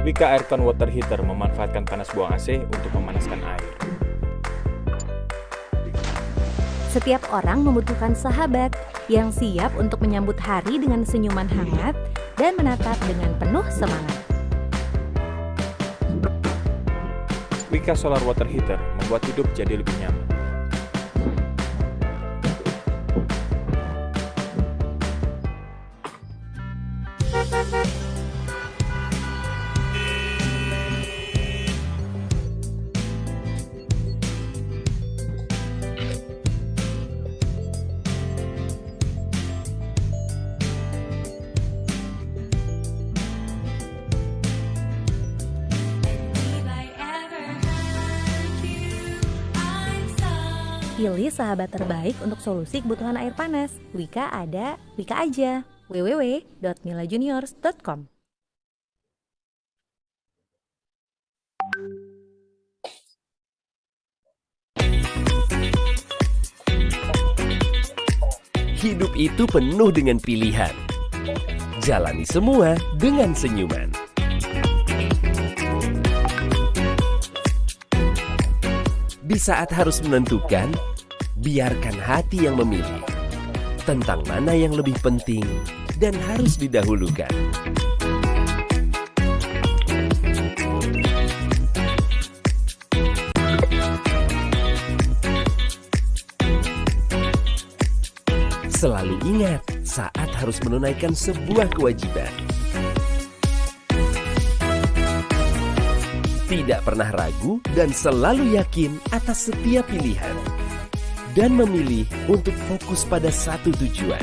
Wika Aircon Water Heater memanfaatkan panas buang AC untuk memanaskan air. Setiap orang membutuhkan sahabat yang siap untuk menyambut hari dengan senyuman hangat dan menatap dengan penuh semangat. Wika Solar Water Heater membuat hidup jadi lebih nyaman. Pilih sahabat terbaik untuk solusi kebutuhan air panas. Wika ada, Wika aja. www.milajuniors.com. Hidup itu penuh dengan pilihan. Jalani semua dengan senyuman. Di saat harus menentukan, biarkan hati yang memilih tentang mana yang lebih penting dan harus didahulukan. Selalu ingat saat harus menunaikan sebuah kewajiban. Tidak pernah ragu dan selalu yakin atas setiap pilihan. Dan memilih untuk fokus pada satu tujuan.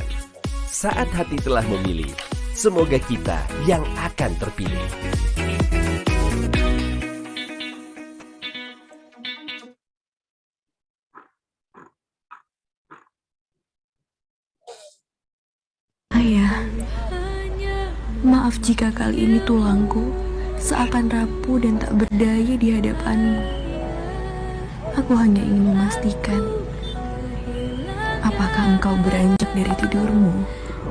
Saat hati telah memilih, semoga kita yang akan terpilih. Ayah, maaf jika kali ini tulangku seakan rapuh dan tak berdaya di hadapanmu. Aku hanya ingin memastikan, apakah engkau beranjak dari tidurmu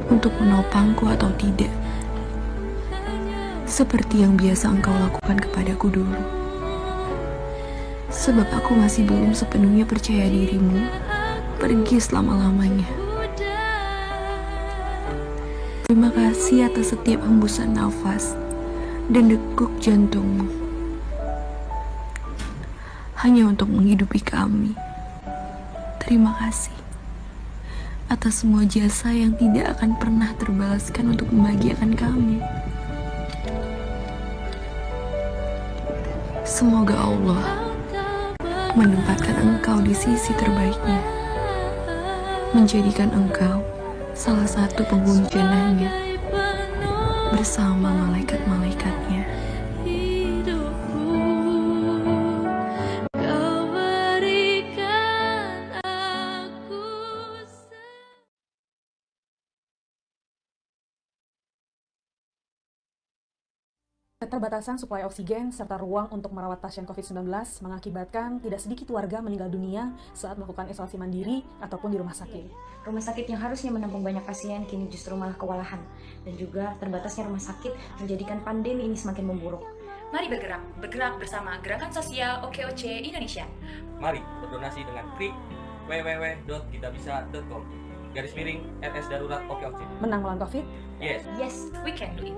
untuk menopangku atau tidak, seperti yang biasa engkau lakukan kepadaku dulu. Sebab aku masih belum sepenuhnya percaya dirimu pergi selama-lamanya. Terima kasih atas setiap hembusan nafas dan dekuk jantungmu, hanya untuk menghidupi kami. Terima kasih atas semua jasa yang tidak akan pernah terbalaskan untuk membahagiakan kami. Semoga Allah menempatkan engkau di sisi terbaiknya, menjadikan engkau salah satu penghuni jannahnya bersama malaikat-malaikatnya. Keterbatasan suplai oksigen serta ruang untuk merawat pasien COVID-19 mengakibatkan tidak sedikit warga meninggal dunia saat melakukan isolasi mandiri ataupun di rumah sakit. Rumah sakit yang harusnya menampung banyak pasien kini justru malah kewalahan. Dan juga terbatasnya rumah sakit menjadikan pandemi ini semakin memburuk. Mari bergerak bersama Gerakan Sosial OKOC Indonesia. Mari berdonasi dengan klik www.kitabisa.com /RS Darurat OKOC. Menang melawan COVID? Yes, we can do it.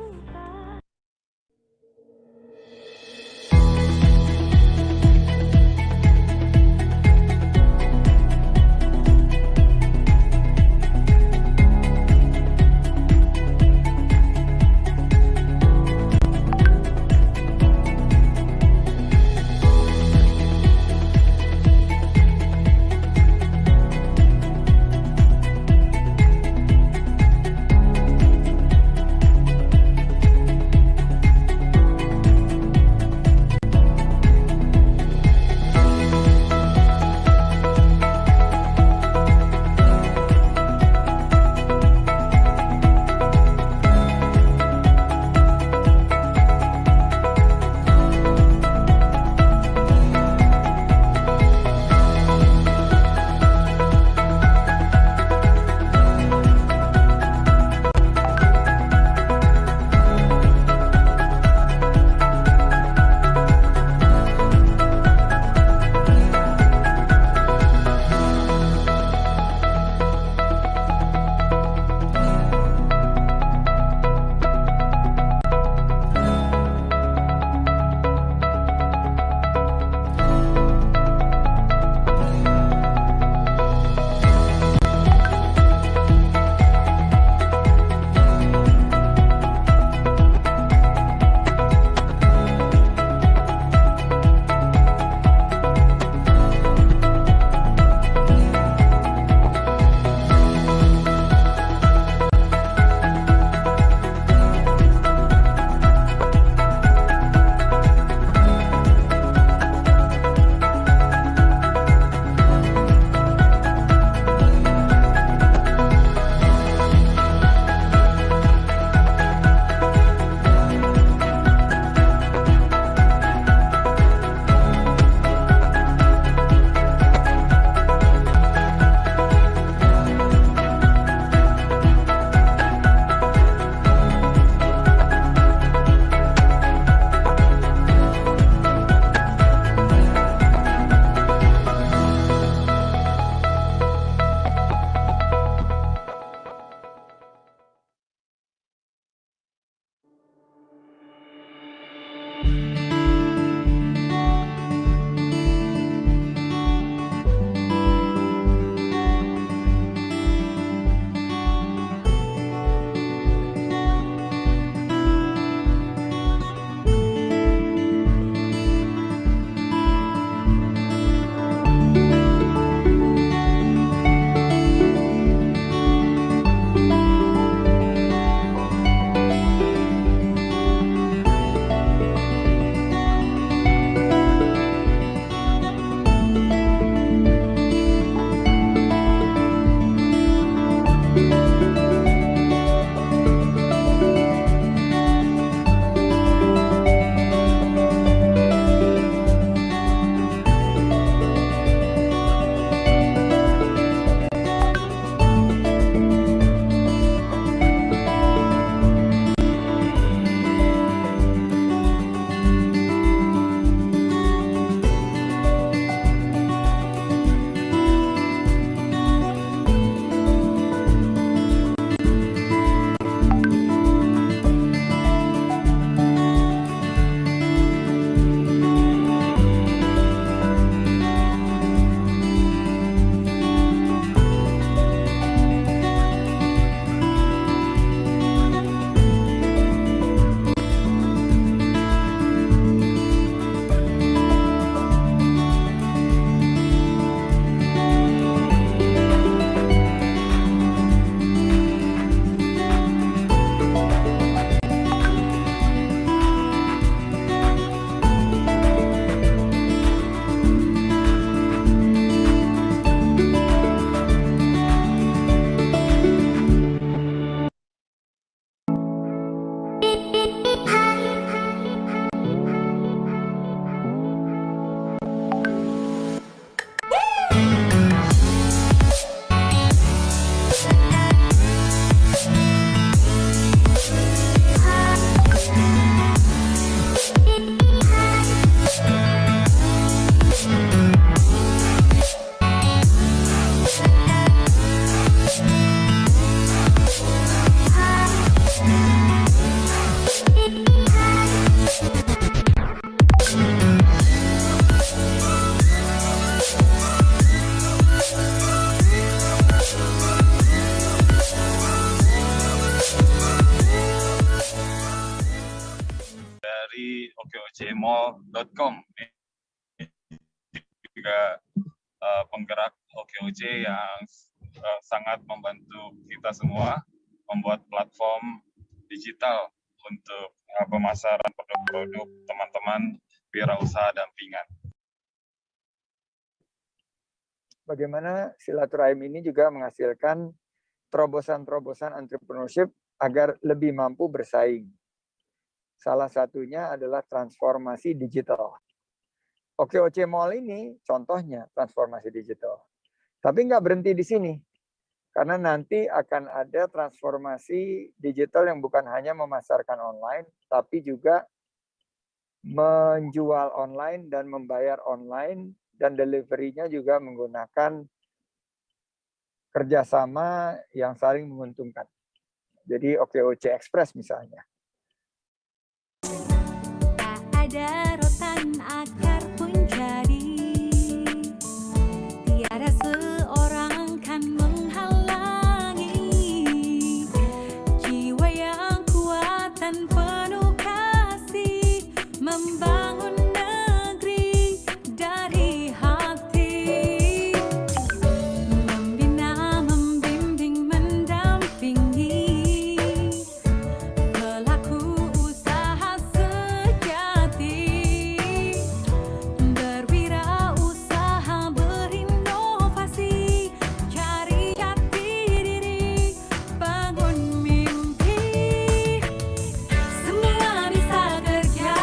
okeojmall.com juga penggerak OKOJ yang sangat membantu kita semua membuat platform digital untuk pemasaran produk-produk teman-teman wirausaha dampingan. Bagaimana silaturahim ini juga menghasilkan terobosan-terobosan entrepreneurship agar lebih mampu bersaing. Salah satunya adalah transformasi digital. OKOJ Mall ini contohnya transformasi digital. Tapi nggak berhenti di sini. Karena nanti akan ada transformasi digital yang bukan hanya memasarkan online, tapi juga menjual online dan membayar online, dan delivery-nya juga menggunakan kerjasama yang saling menguntungkan. Jadi OKOJ Express misalnya. Ada rotan akar pun jadi, tiada seorang kan menghalangi jiwa yang kuat dan penuh kasih membangun negeri dari hati, membina, membimbing, mendampingi pelaku usaha sejati, berwirausaha, berinovasi, cari jati diri, bangun mimpi. Semua bisa kerja,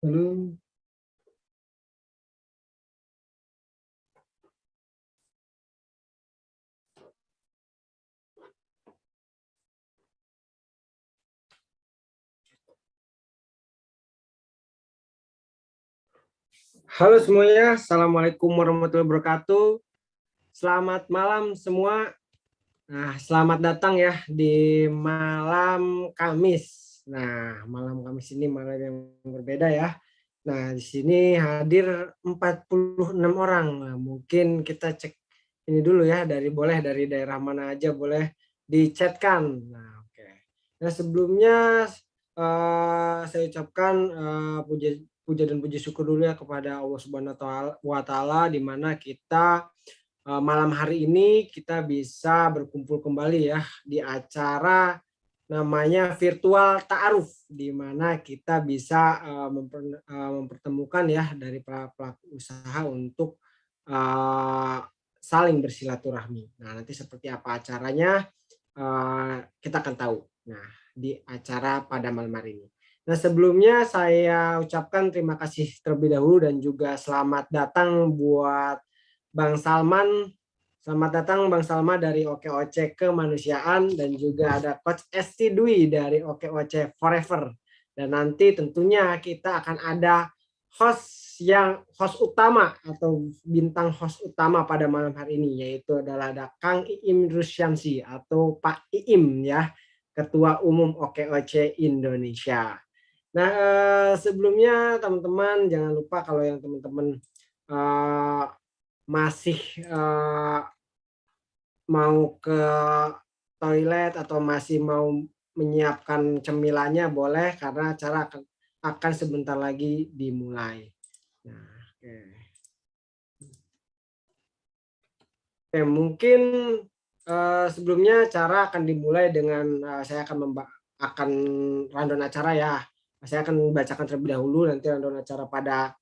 Lalu halo semuanya, Assalamualaikum warahmatullahi wabarakatuh. Selamat malam semua. Nah, selamat datang ya di malam Kamis. Nah, malam Kamis ini malam yang berbeda ya. Nah, di sini hadir 46 orang. Nah, mungkin kita cek ini dulu ya, boleh dari daerah mana aja boleh dichatkan. Nah, oke. Nah, sebelumnya saya ucapkan puja dan puji syukur dulu ya kepada Allah Subhanahu wa Ta'ala, di mana kita malam hari ini kita bisa berkumpul kembali ya di acara namanya virtual ta'aruf, di mana kita bisa mempertemukan ya dari para pelaku usaha untuk saling bersilaturahmi. Nah, nanti seperti apa acaranya kita akan tahu. Nah, di acara pada malam hari ini. Nah, sebelumnya saya ucapkan terima kasih terlebih dahulu dan juga selamat datang buat Bang Salman. Selamat datang Bang Salma dari OKOC Kemanusiaan, dan juga ada Coach Esti Dwi dari OKOC Forever. Dan nanti tentunya kita akan ada host utama atau bintang host utama pada malam hari ini, yaitu adalah ada Kang Iim Rusyansi atau Pak Iim ya, Ketua Umum OKOC Indonesia. Nah, sebelumnya teman-teman jangan lupa kalau yang teman-teman masih mau ke toilet atau masih mau menyiapkan cemilannya boleh, karena acara akan sebentar lagi dimulai. Nah, oke, mungkin sebelumnya acara akan dimulai dengan saya akan rundown acara ya. Saya akan membacakan terlebih dahulu nanti rundown acara pada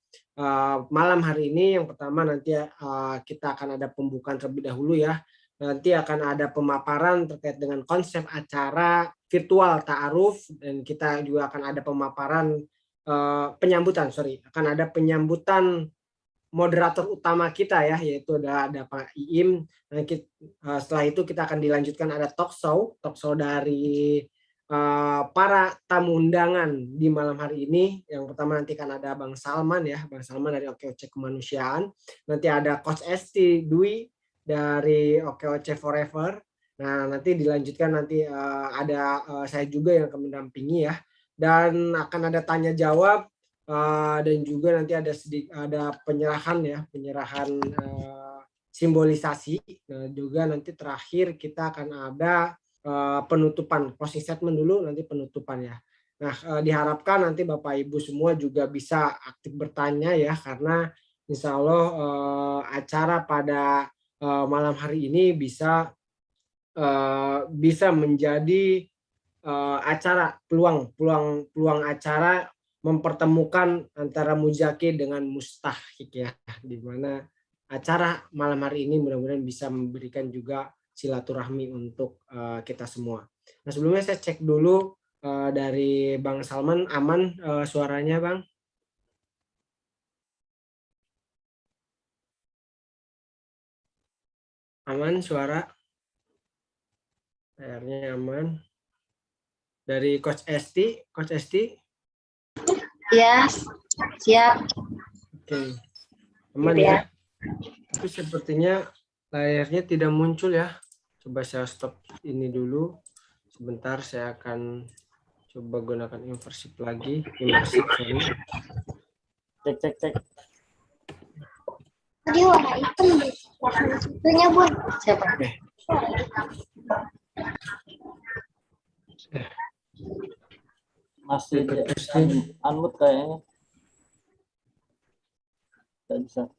malam hari ini. Yang pertama nanti kita akan ada pembukaan terlebih dahulu ya. Nanti akan ada pemaparan terkait dengan konsep acara virtual ta'aruf, dan kita juga akan ada pemaparan akan ada penyambutan moderator utama kita ya, yaitu ada Pak Iim. Nah, setelah itu kita akan dilanjutkan ada talk show dari para tamu undangan di malam hari ini. Yang pertama nanti kan ada Bang Salman ya, Bang Salman dari OKOC Kemanusiaan. Nanti ada Coach Esti Dwi dari OKOC Forever. Nah, nanti dilanjutkan nanti ada saya juga yang akan mendampingi ya. Dan akan ada tanya jawab dan juga nanti ada penyerahan simbolisasi. Nah, juga nanti terakhir kita akan ada penutupan, closing statement dulu, nanti penutupan ya. Nah, diharapkan nanti Bapak Ibu semua juga bisa aktif bertanya ya, karena insya Allah acara pada malam hari ini bisa menjadi acara peluang acara mempertemukan antara muzaki dengan mustahik ya, di mana acara malam hari ini mudah-mudahan bisa memberikan juga silaturahmi untuk kita semua. Nah, sebelumnya saya cek dulu dari Bang Salman, aman suaranya Bang? Aman suara? Layarnya aman. Dari Coach Esti, Ya, siap. Oke, aman ya. Tapi sepertinya layarnya tidak muncul ya. Coba saya stop ini dulu. Sebentar, saya akan coba gunakan immersif lagi. Sorry. Cek. Tadi warna hitam deh. Warna satunya Bun. Siapa? Masih unmute kayaknya. Tidak bisa.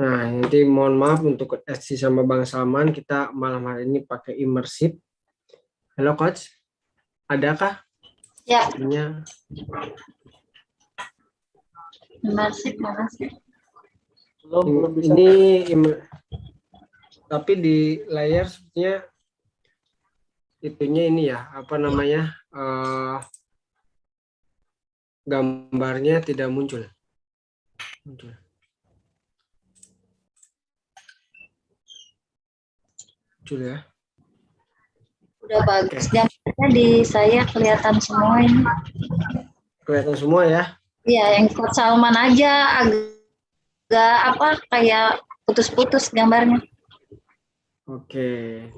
Nah, jadi mohon maaf untuk Esti sama Bang Salman, kita malam hari ini pakai immersif. Halo Coach, adakah? Ya. Immersif mana sih? Belum bisa. Ini tapi di layar sepertinya itunya ini ya, apa namanya? gambarnya tidak muncul. Muncul ya. Udah bagus. Gambarnya di saya kelihatan semua ini. Kelihatan semua ya? Iya, yang Ustadz Salman aja agak apa kayak putus-putus gambarnya. Oke.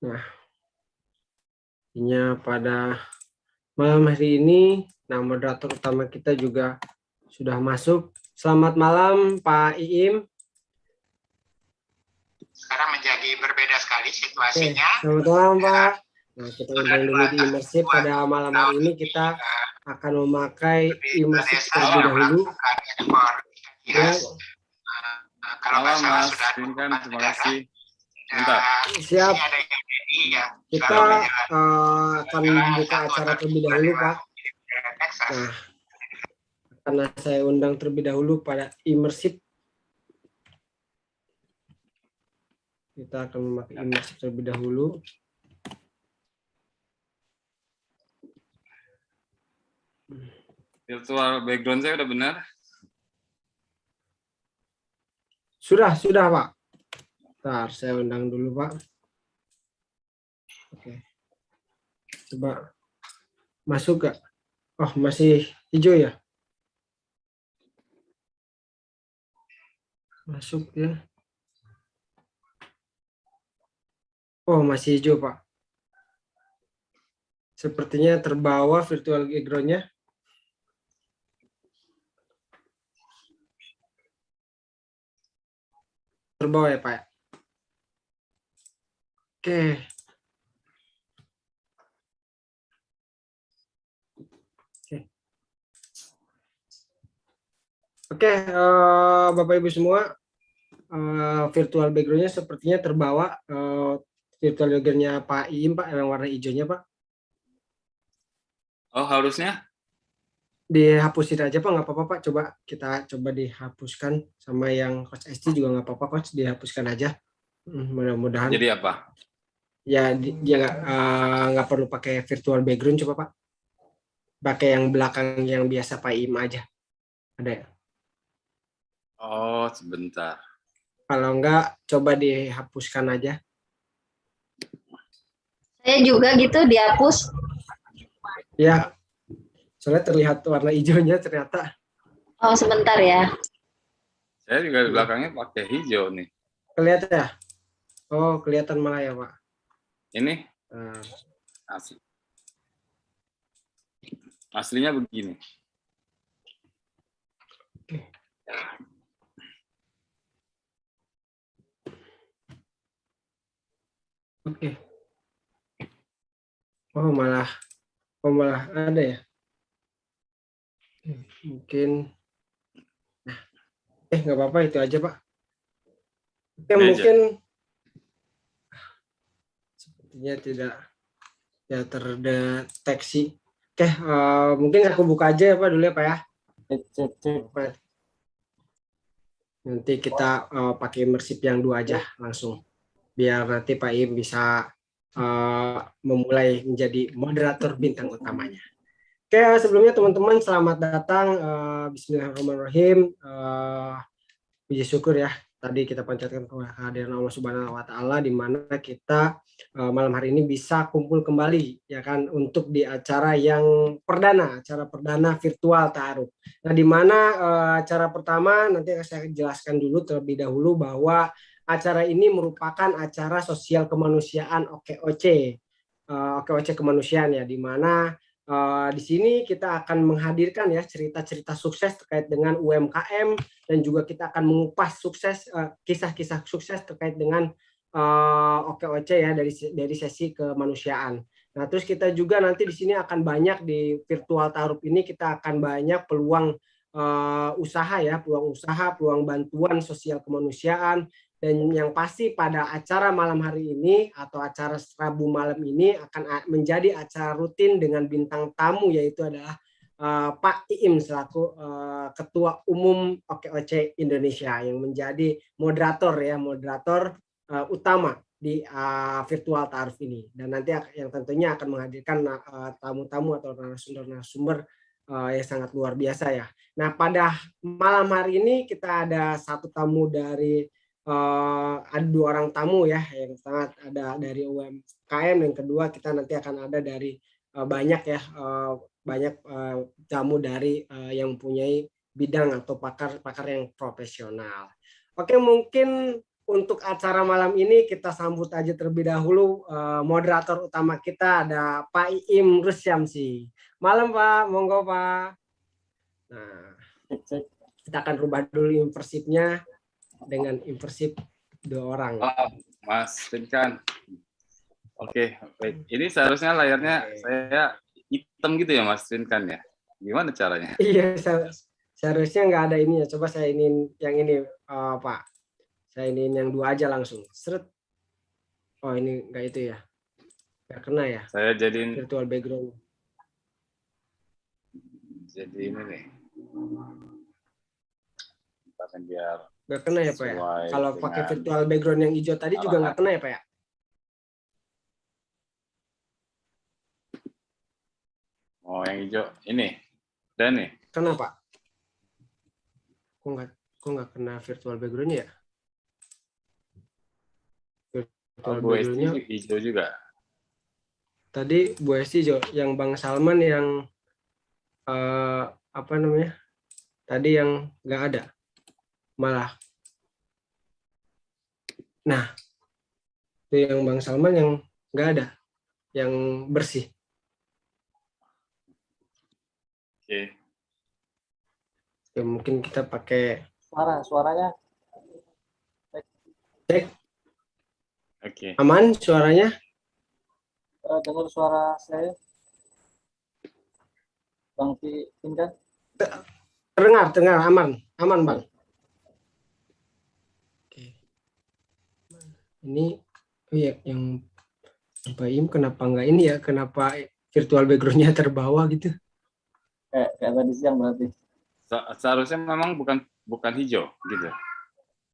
Nah, intinya pada malam hari ini, nah moderator utama kita juga sudah masuk. Selamat malam Pak Iim. Sekarang menjadi berbeda sekali situasinya. Selamat malam Pak. Nah, kita undang dulu di Immersif. Pada malam hari ini kita akan memakai Immersif terlebih dahulu. Ya. Kalau nggak salah sudah terima kasih. Mantap. Siap. Kita akan membuka acara terlebih dahulu Pak. Nah, karena saya undang terlebih dahulu pada Immersif. Kita akan memakai Immersif terlebih dahulu. Virtual background saya udah benar? Sudah Pak. Bentar, saya undang dulu Pak. Oke. Coba masuk gak? Oh, masih hijau ya? Masuk ya. Oh, masih hijau Pak. Sepertinya terbawa virtual background-nya. Terbawa ya Pak. Oke. Oke, Bapak Ibu semua, virtual background-nya sepertinya terbawa. Virtual background-nya Pak Iim Pak, yang warna hijaunya Pak. Oh, harusnya? Dihapusin aja Pak, nggak apa-apa Pak. Coba kita dihapuskan, sama yang Coach ST juga nggak apa-apa Coach, dihapuskan aja. Mudah-mudahan. Jadi apa? Ya dia nggak perlu pakai virtual background, coba Pak. Pakai yang belakang yang biasa Pak Im aja. Ada ya? Oh, sebentar. Kalau nggak, coba dihapuskan aja. Saya juga gitu dihapus. Ya. Soalnya terlihat warna hijaunya ternyata. Oh, sebentar ya. Saya juga di belakangnya pakai hijau nih. Kelihatan ya? Oh, kelihatan malah ya, Pak. Ini asli. Aslinya begini. Oke. Oh, malah ada ya? Mungkin nggak apa-apa, itu aja Pak. Oke, mungkin sepertinya tidak terdeteksi. Oke, mungkin aku buka aja ya Pak dulu ya Pak ya. Nanti kita pakai Immersif yang 2 aja langsung, biar nanti Pak Im bisa memulai menjadi moderator bintang utamanya. Oke, sebelumnya teman-teman selamat datang. Bismillahirrahmanirrahim. Puji syukur ya, tadi kita panjatkan kehadiran Allah Subhanahu wa Ta'ala, di mana kita malam hari ini bisa kumpul kembali ya kan, untuk di acara yang acara perdana virtual Ta'aruf. Nah, di mana acara pertama nanti saya jelaskan dulu terlebih dahulu bahwa acara ini merupakan acara sosial kemanusiaan OKOC kemanusiaan ya, di mana di sini kita akan menghadirkan ya cerita-cerita sukses terkait dengan UMKM, dan juga kita akan mengupas kisah-kisah sukses terkait dengan OKOC ya, dari sesi kemanusiaan. Nah, terus kita juga nanti di sini akan banyak di virtual Ta'aruf ini, kita akan banyak peluang peluang bantuan sosial kemanusiaan. Dan yang pasti pada acara malam hari ini atau acara Rabu malam ini akan menjadi acara rutin dengan bintang tamu, yaitu adalah Pak Iim selaku Ketua Umum OKOC Indonesia, yang menjadi moderator utama di virtual Ta'aruf ini. Dan nanti yang tentunya akan menghadirkan tamu-tamu atau narasumber-narasumber yang sangat luar biasa ya. Nah, pada malam hari ini kita ada satu tamu dari ada 2 orang tamu ya, yang sangat ada dari UMKM, yang kedua kita nanti akan ada dari banyak ya, banyak tamu dari yang mempunyai bidang atau pakar yang profesional. Oke, mungkin untuk acara malam ini kita sambut aja terlebih dahulu moderator utama kita ada Pak Iim Rusyamsi. Malam Pak, monggo Pak. Nah, kita akan rubah dulu impersifnya dengan impersif 2 orang. Oh, Mas Pinkan. Oke, baik. Ini seharusnya layarnya saya hitam gitu ya Mas Pinkan ya? Gimana caranya? Iya, seharusnya nggak ada ini ya. Coba saya ingin yang ini Pak. Saya ingin yang 2 aja langsung. Seret. Oh ini nggak itu ya? Nggak kena ya? Saya jadiin virtual background. Jadi ini nih. Kita akan biar nggak kena ya Pak ya? Kalau pakai virtual background yang hijau tadi juga nggak kena ya Pak ya? Oh yang hijau ini. Dan nih. Kena Pak. Kok nggak kena virtual backgroundnya ya? Bu Esti hijau juga. Tadi Bu Esti hijau, yang Bang Salman yang apa namanya? Tadi yang nggak ada, malah. Nah, itu yang Bang Salman yang nggak ada, yang bersih. Oke. Ya mungkin kita pakai suaranya. Cek. Oke. Aman suaranya? Dengar suara saya, Bang Pinkan? Dengar, aman Bang. Oke. Ini ya, yang Pak Im kenapa nggak ini ya? Kenapa virtual background-nya terbawa gitu? Kayak tadi siang berarti. Seharusnya memang bukan hijau gitu.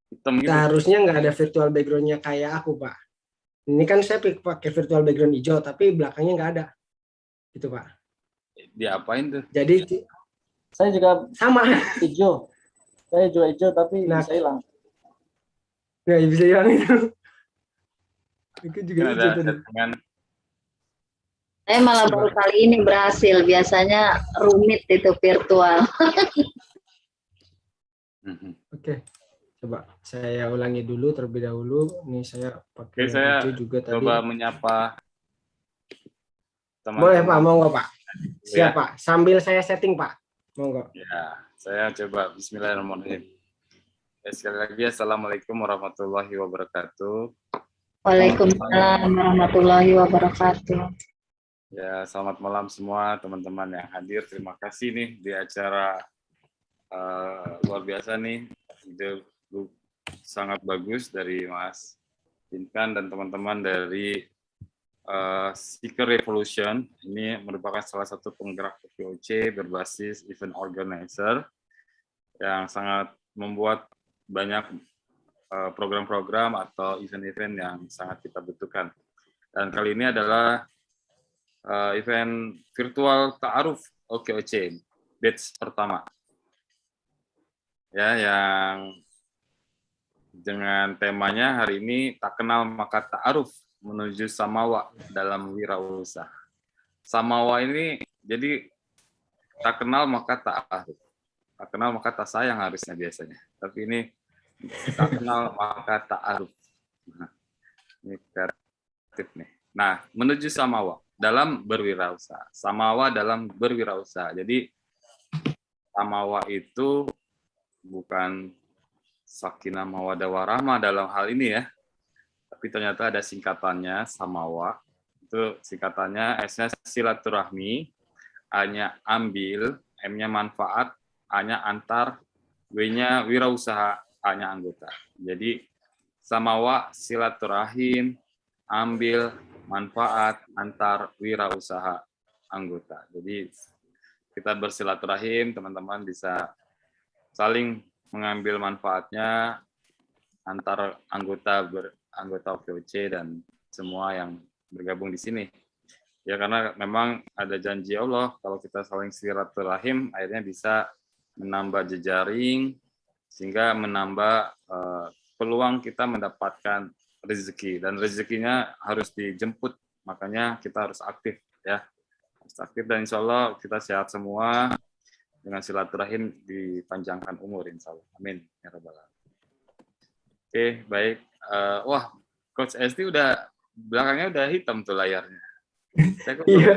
Hitam gitu. Seharusnya nggak ada virtual background-nya kayak aku, Pak. Ini kan saya pakai virtual background hijau, tapi belakangnya nggak ada. Gitu, Pak. Diapain tuh? Jadi saya juga sama hijau. Saya juga hijau tapi bisa hilang. Nggak bisa hilang itu. Itu juga hijau tadi. Saya malah baru kali ini berhasil. Biasanya rumit itu virtual. Oke. Coba saya ulangi dulu terlebih dahulu. Ini saya pakai saya hijau juga tadi. Coba menyapa teman-teman. Boleh Pak, monggo Pak. Siap Pak. Sambil saya setting Pak. Monggo. Ya, saya coba bismillahirrahmanirrahim. Sekali lagi assalamualaikum warahmatullahi wabarakatuh. Waalaikumsalam warahmatullahi wabarakatuh. Ya, selamat malam semua teman-teman yang hadir. Terima kasih nih di acara luar biasa nih. Ide sangat bagus dari Mas Pinkan dan teman-teman dari Seeker Revolution. Ini merupakan salah satu penggerak OKOC berbasis event organizer yang sangat membuat banyak program-program atau event-event yang sangat kita butuhkan. Dan kali ini adalah event virtual Ta'aruf OKOC batch pertama. Ya, yang dengan temanya hari ini tak kenal maka ta'aruf menuju samawa dalam wirausaha. Samawa ini jadi tak kenal maka ta'aruf. Tak kenal maka tak sayang harusnya biasanya. Tapi ini tak kenal maka ta'aruf. Nah, ini kreatif nih. Nah, menuju samawa dalam berwirausaha. Samawa dalam berwirausaha. Jadi samawa itu bukan sakinah mawaddah warahmah dalam hal ini ya. Tapi ternyata ada singkatannya samawa. Itu singkatannya S-nya silaturahmi, A-nya ambil, M-nya manfaat, A-nya antar, W-nya wirausaha, A-nya anggota. Jadi samawa silaturahim, ambil, manfaat, antar, wirausaha, anggota. Jadi kita bersilaturahim, teman-teman bisa saling mengambil manfaatnya antar anggota OKOC dan semua yang bergabung di sini. Ya karena memang ada janji Allah kalau kita saling silaturahim akhirnya bisa menambah jejaring sehingga menambah peluang kita mendapatkan rezeki, dan rezekinya harus dijemput, makanya kita harus aktif ya. Harus aktif, dan insya Allah kita sehat semua dengan silaturahim dipanjangkan umur insya Allah. Amin ya rabbal alamin. Oke, baik. Wah, Coach Esti udah belakangnya udah hitam tuh layarnya. Iya.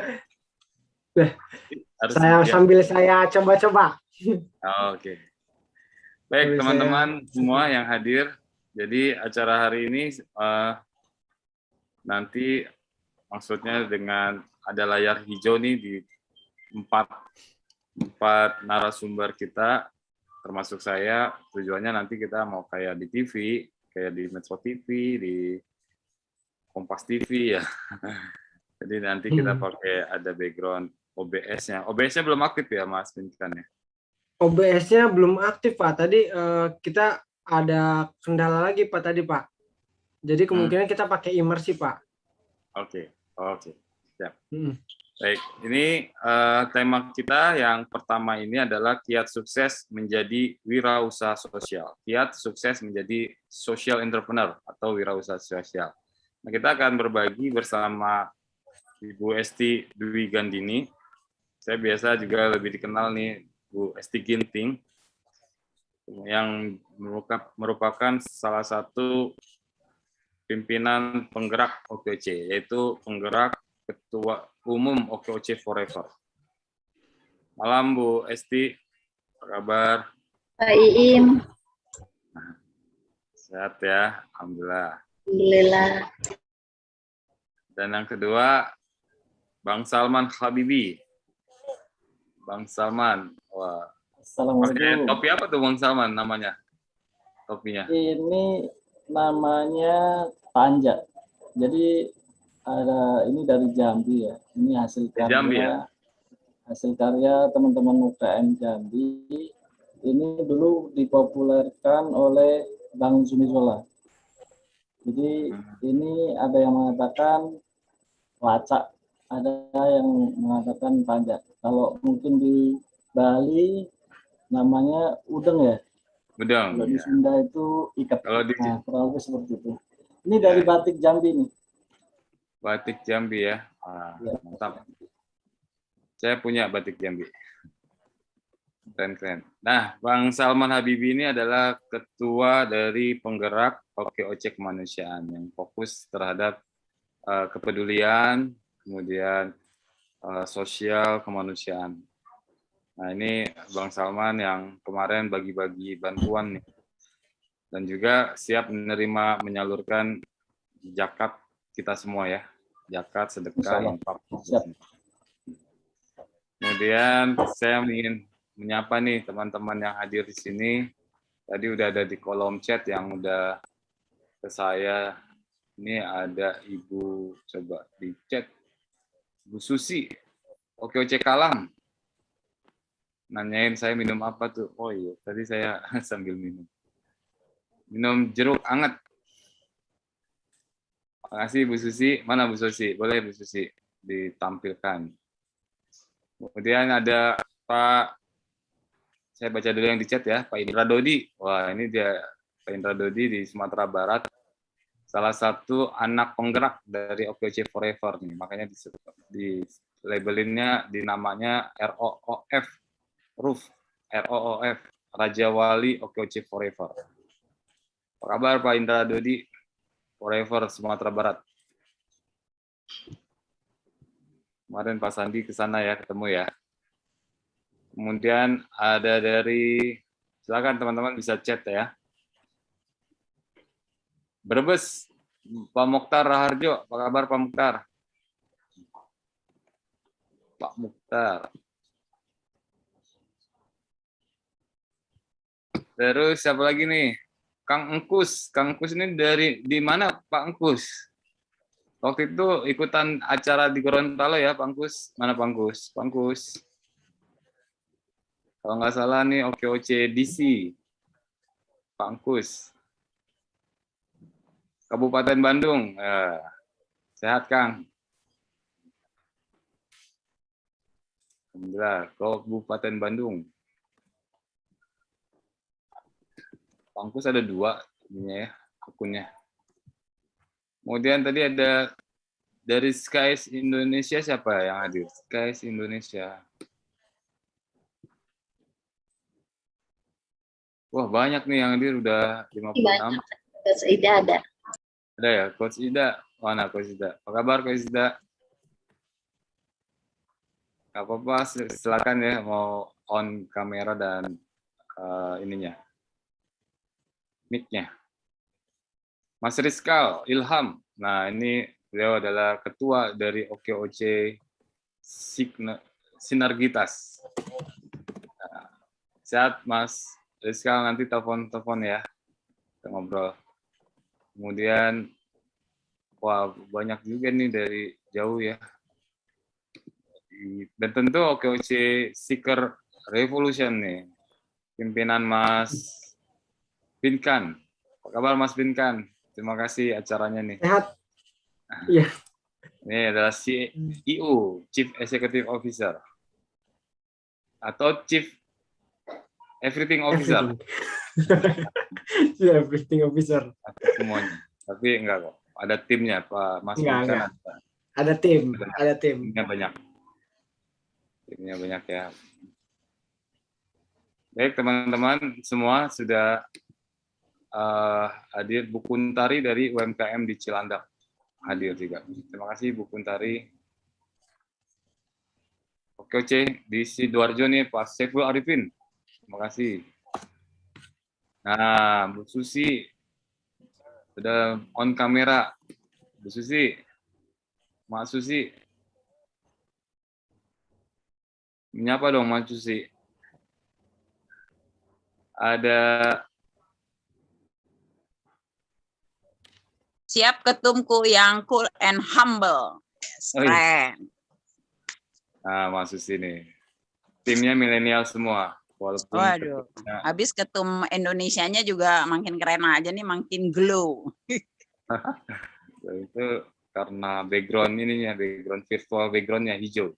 Sambil saya coba-coba. Oke. Baik, teman-teman semua yang hadir. Jadi acara hari ini nanti maksudnya dengan ada layar hijau nih di empat narasumber kita, termasuk saya. Tujuannya nanti kita mau kayak di TV, kayak di Metro TV, di Kompas TV ya. Jadi nanti kita pakai ada background OBS-nya. OBS-nya belum aktif ya, Mas Pinkan ya? OBS-nya belum aktif, Pak. Tadi kita ada kendala lagi, Pak, tadi, Pak. Jadi kemungkinan kita pakai imersi, Pak. Oke. Siap. Baik, ini tema kita yang pertama ini adalah kiat sukses menjadi wirausaha sosial. Kiat sukses menjadi social entrepreneur atau wirausaha sosial. Nah, kita akan berbagi bersama Ibu Esti Dwi Gandini. Saya biasa juga lebih dikenal nih Bu Esti Ginting, yang merupakan salah satu pimpinan penggerak OKOC, yaitu penggerak Ketua Umum OKOC Forever. Malam Bu Esti, apa kabar? Pak Iim. Sehat ya, Alhamdulillah. Alhamdulillah. Dan yang kedua, Bang Salman Habibi. Bang Salman, wah. Pakai topi apa tuh Bang Salman namanya? Topinya? Ini namanya Panja. Jadi ada ini dari Jambi ya. Ini hasil karya. Jambi ya? Hasil karya teman-teman UKM Jambi. Ini dulu dipopulerkan oleh Bang Zumi Zola. Jadi ini ada yang mengatakan lacak, ada yang mengatakan panja. Kalau mungkin di Bali namanya udeng ya. Udeng. Kalau di Sunda itu ikat. Kalau di kurang lebih seperti itu. Ini dari batik Jambi nih. Batik Jambi ya. Mantap. Saya punya batik Jambi. Keren. Nah, Bang Salman Habibi ini adalah ketua dari penggerak OKOC Kemanusiaan yang fokus terhadap kepedulian, kemudian sosial kemanusiaan. Nah, ini Bang Salman yang kemarin bagi-bagi bantuan nih. Dan juga siap menyalurkan zakat kita semua ya. Zakat, sedekah, infak. Kemudian saya ingin menyapa nih teman-teman yang hadir di sini. Tadi udah ada di kolom chat yang udah ke saya. Ini ada Ibu, coba di chat. Bu Susi, OKOC Kalam. Nanyain saya minum apa tuh. Oh iya, tadi saya sambil minum jeruk hangat. Makasih Bu Susi. Mana Bu Susi? Boleh Bu Susi ditampilkan. Kemudian ada Pak, saya baca dulu yang di chat ya, Pak Indra Dodi. Wah, ini dia Pak Indra Dodi di Sumatera Barat. Salah satu anak penggerak dari OKOC Forever nih. Makanya di labelinnya di namanya ROOF. ROOF, Raja Wali OKOC Forever. Apa kabar Pak Indra Dodi? Forever Sumatera Barat. Kemarin Pak Sandi ke sana ya, ketemu ya. Kemudian ada dari, silakan teman-teman bisa chat ya. Brebes, Pak Mokhtar Raharjo, apa kabar Pak Mokhtar? Pak Mokhtar. Terus siapa lagi nih? Kang Engkus ini di mana Pak Engkus? Waktu itu ikutan acara di Gorontalo ya Pak Engkus? Mana Pak Engkus? Pak Engkus. Kalau nggak salah nih OKOC DC. Pak Engkus. Kabupaten Bandung. Sehat Kang. Alhamdulillah. Kabupaten Bandung. Pangkus ada 2 ininya ya, akunnya. Kemudian tadi ada dari Skies Indonesia, siapa yang hadir? Skies Indonesia. Wah, banyak nih yang hadir, udah 56. Banyak. Coach Ida ada. Ada ya, Coach Ida. Mana Coach Ida? Apa kabar Coach Ida? Gak apa-apa, silakan ya, mau on kamera dan ininya, mic-nya. Mas Rizkal Ilham. Nah, ini beliau adalah ketua dari OKOC Sinergitas. Nah, sehat Mas Rizkal, nanti telepon ya, kita ngobrol. Kemudian, wah banyak juga nih dari jauh ya. Dan tentu OKOC Seeker Revolution nih, pimpinan Mas Binkan. Apa kabar Mas Binkan? Terima kasih acaranya nih. Sehat. Iya. Ini adalah CEO, Chief Executive Officer. Atau Chief Everything Officer. Everything Officer. Semuanya. Tapi enggak kok. Ada timnya, Pak Mas Enggak. Binkan. Ada tim. Timnya banyak. Timnya banyak ya. Baik teman-teman semua sudah hadir. Bu Kuntari dari UMKM di Cilandak hadir juga. Terima kasih Bu Kuntari. Oke, di Sidoarjo nih Pak Saiful Arifin. Terima kasih. Nah, Bu Susi sudah on kamera. Bu Susi, Mak Susi. Menyapa dong Mak Susi. Ada Siap ketumku yang cool and humble. Keren. Nah, Mas Susi nih. Timnya milenial semua. Walaupun Waduh. Habis ketum Indonesianya juga makin keren aja nih, makin glow. Itu karena background ininya, background virtual backgroundnya hijau.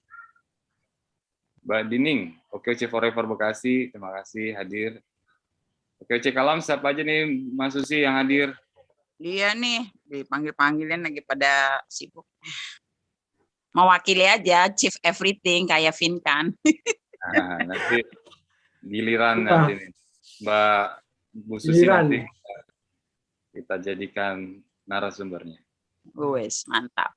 Mbak Dining, OKOC Forever Bekasi, terima kasih hadir. OKOC Kalam, siapa aja nih Mas Susi yang hadir? Dia nih dipanggil-panggilin lagi pada sibuk. Mewakili aja Chief Everything kayak Vinkan. Nah, nanti giliran nanti nih. Mbak Bu Susi nanti kita jadikan narasumbernya. Wes, mantap.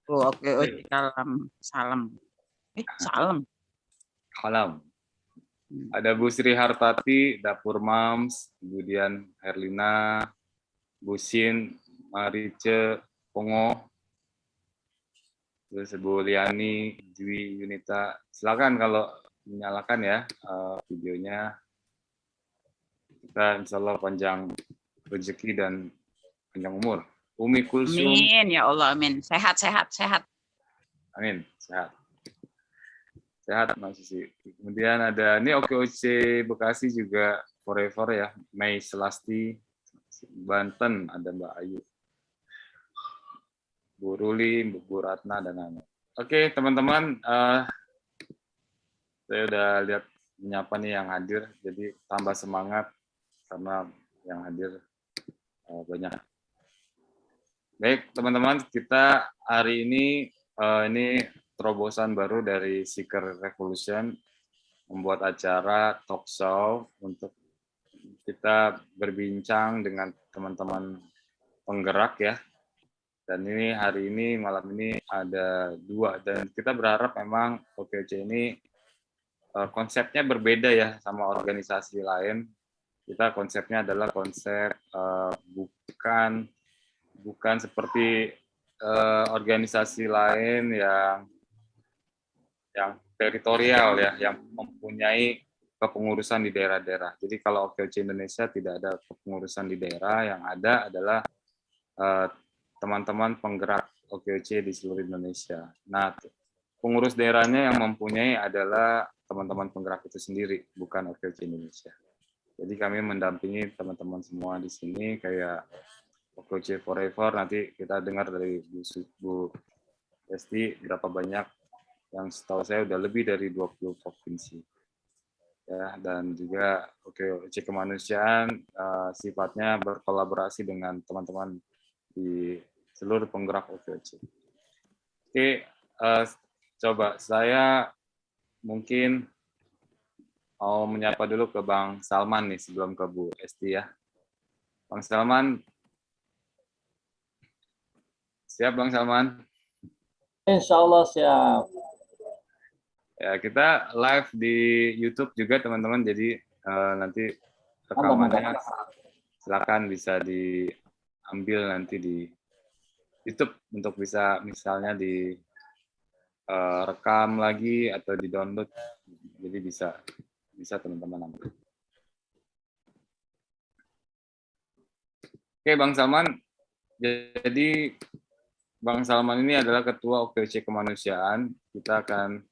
Oh, oke, Kalam. Salam. Salam. Kalam. Ada Bu Sri Hartati, Dapur Mams, kemudian Herlina, Bu Sin, Marice, Pongo, terus Bu Liani, Dwi Yunita. Silakan kalau menyalakan ya videonya. Kita insya Allah panjang rezeki dan panjang umur. Umi Kulsum. Amin, ya Allah, amin. Sehat, sehat, sehat. Amin, sehat. Sehat Mas Susi. Kemudian ada ini OKOC Bekasi juga Forever ya, Mei Selasti, Banten ada Mbak Ayu, Bu Ruli, Bu Ratna dan lain-lain. Oke teman-teman, saya udah lihat menyapa nih yang hadir, jadi tambah semangat karena yang hadir banyak. Baik teman-teman, kita hari ini terobosan baru dari Seeker Revolution membuat acara talk show untuk kita berbincang dengan teman-teman penggerak ya. Dan ini hari ini malam ini ada 2 dan kita berharap memang OKOC ini konsepnya berbeda ya sama organisasi lain. Kita konsepnya adalah konsep bukan seperti organisasi lain yang teritorial ya, yang mempunyai kepengurusan di daerah-daerah. Jadi kalau OKOC Indonesia tidak ada kepengurusan di daerah, yang ada adalah teman-teman penggerak OKOC di seluruh Indonesia. Nah, pengurus daerahnya yang mempunyai adalah teman-teman penggerak itu sendiri, bukan OKOC Indonesia. Jadi kami mendampingi teman-teman semua di sini, kayak OKOC Forever, nanti kita dengar dari Bu Esti berapa banyak yang setahu saya udah lebih dari 20 provinsi. Ya, dan juga OKOC Kemanusiaan sifatnya berkolaborasi dengan teman-teman di seluruh penggerak OKOC. Oke, coba saya mungkin mau menyapa dulu ke Bang Salman nih sebelum ke Bu Esti ya. Bang Salman, siap Bang Salman? Insya Allah siap. Ya, kita live di YouTube juga teman-teman, jadi nanti rekamannya silakan bisa diambil nanti di YouTube untuk bisa misalnya di rekam lagi atau di download, jadi bisa teman-teman ambil. Oke Bang Salman, jadi Bang Salman ini adalah Ketua OKOC Kemanusiaan. Kita akan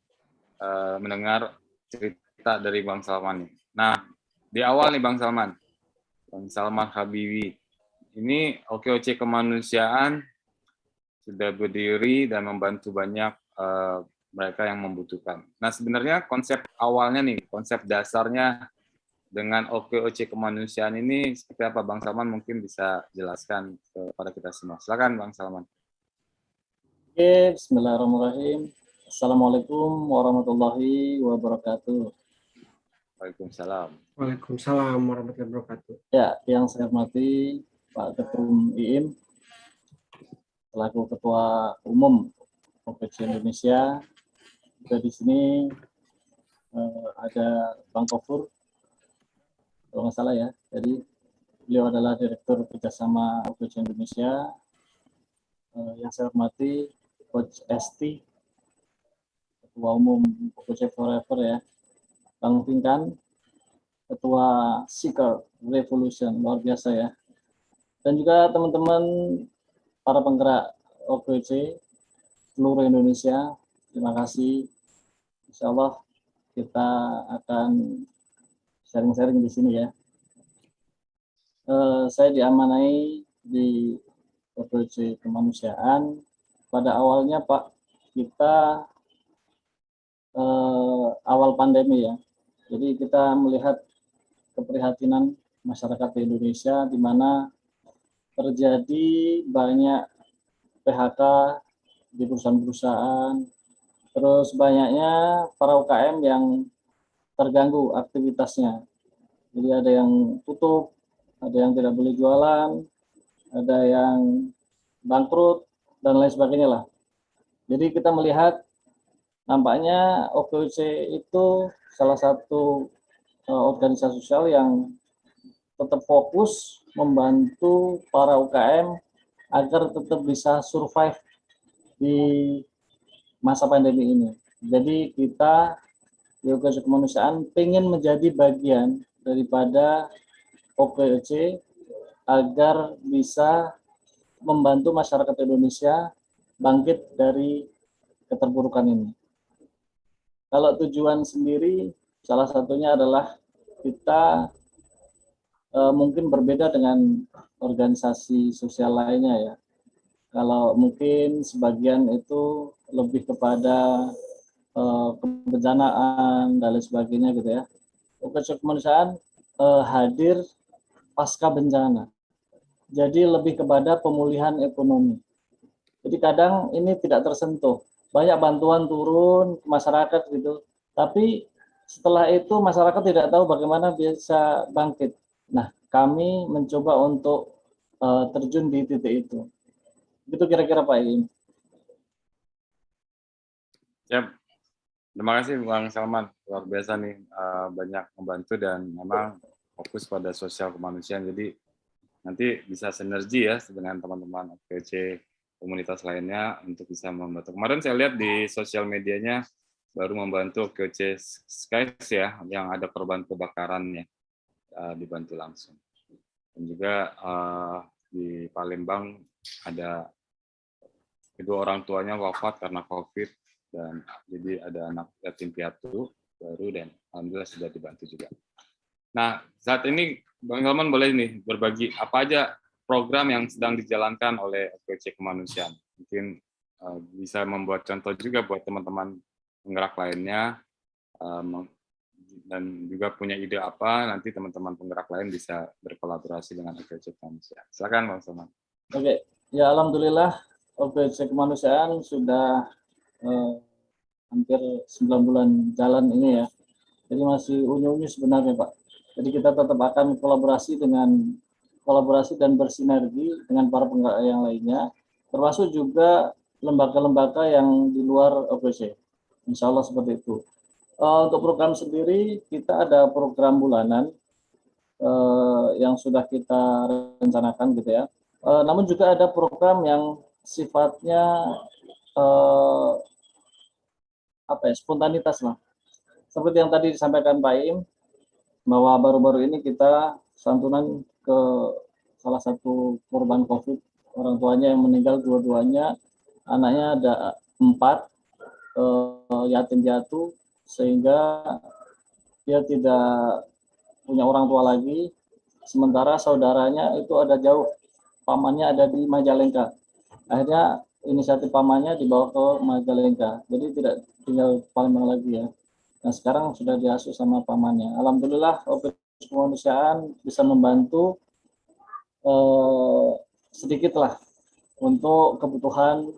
mendengar cerita dari Bang Salman nih. Nah, di awal nih Bang Salman Habibi, ini OKOC Kemanusiaan sudah berdiri dan membantu banyak mereka yang membutuhkan. Nah, sebenarnya konsep awalnya nih, konsep dasarnya dengan OKOC Kemanusiaan ini seperti apa Bang Salman mungkin bisa jelaskan kepada kita semua. Silakan Bang Salman. Oke, bismillahirrahmanirrahim. Assalamualaikum warahmatullahi wabarakatuh. Waalaikumsalam. Waalaikumsalam warahmatullahi wabarakatuh. Ya, yang saya hormati Pak Ketum IIM, selaku Ketua Umum OKOC Indonesia. Juga di sini ada Bang Kofur, kalau nggak salah ya. Jadi beliau adalah Direktur Kerjasama OKOC Indonesia. Yang saya hormati Coach Esti, Ketua Umum OKOC Forever ya. Bang Pinkan, Ketua Seeker Revolution, luar biasa ya. Dan juga teman-teman para penggerak OKOC seluruh Indonesia, terima kasih. Insya Allah kita akan sharing-sharing di sini ya. Saya diamanai di OKOC Kemanusiaan. Pada awalnya Pak, kita awal pandemi ya. Jadi kita melihat keprihatinan masyarakat di Indonesia di mana terjadi banyak PHK di perusahaan-perusahaan, terus banyaknya para UKM yang terganggu aktivitasnya. Jadi ada yang tutup, ada yang tidak boleh jualan, ada yang bangkrut, dan lain sebagainya lah. Jadi kita melihat nampaknya OKOC itu salah satu organisasi sosial yang tetap fokus membantu para UKM agar tetap bisa survive di masa pandemi ini. Jadi kita di OKOC Kemanusiaan ingin menjadi bagian daripada OKOC agar bisa membantu masyarakat Indonesia bangkit dari keterpurukan ini. Kalau tujuan sendiri, salah satunya adalah kita mungkin berbeda dengan organisasi sosial lainnya ya. Kalau mungkin sebagian itu lebih kepada kebencanaan dan lain sebagainya gitu ya. OKOC Kemanusiaan hadir pasca bencana. Jadi lebih kepada pemulihan ekonomi. Jadi kadang ini tidak tersentuh. Banyak bantuan turun ke masyarakat gitu. Tapi setelah itu masyarakat tidak tahu bagaimana bisa bangkit. Nah, kami mencoba untuk terjun di titik itu. Itu kira-kira Pak Iin. Siap. Terima kasih Bang Salman. Luar biasa nih, banyak membantu dan memang fokus pada sosial kemanusiaan. Jadi nanti bisa sinergi ya dengan teman-teman OKOC komunitas lainnya untuk bisa membantu. Kemarin saya lihat di sosial medianya baru membantu OKOC Skies ya, yang ada korban kebakaran ya, dibantu langsung. Dan juga di Palembang ada kedua orang tuanya wafat karena COVID, dan jadi ada anak yatim piatu baru dan alhamdulillah sudah dibantu juga. Nah, saat ini Bang Salman boleh nih berbagi apa aja program yang sedang dijalankan oleh OKOC Kemanusiaan. Mungkin bisa membuat contoh juga buat teman-teman penggerak lainnya dan juga punya ide apa, nanti teman-teman penggerak lain bisa berkolaborasi dengan OPC Kemanusiaan. Silakan Bang Salman. Oke, ya alhamdulillah OPC Kemanusiaan sudah hampir 9 bulan jalan ini ya. Jadi masih unyu-unyu sebenarnya Pak. Jadi kita tetap akan kolaborasi dan bersinergi dengan para penggerak yang lainnya, termasuk juga lembaga-lembaga yang di luar OPC. Insya Allah seperti itu. Untuk program sendiri kita ada program bulanan yang sudah kita rencanakan gitu ya. Namun juga ada program yang sifatnya spontanitas lah. Seperti yang tadi disampaikan Pak Im, bahwa baru-baru ini kita santunan ke salah satu korban COVID, orang tuanya yang meninggal dua-duanya, anaknya ada 4, yatim piatu, sehingga dia tidak punya orang tua lagi, sementara saudaranya itu ada jauh, pamannya ada di Majalengka. Akhirnya inisiatif pamannya dibawa ke Majalengka, jadi tidak tinggal Palembang lagi ya. Nah sekarang sudah diasuh sama pamannya. Alhamdulillah OPC Kemanusiaan bisa membantu sedikit lah untuk kebutuhan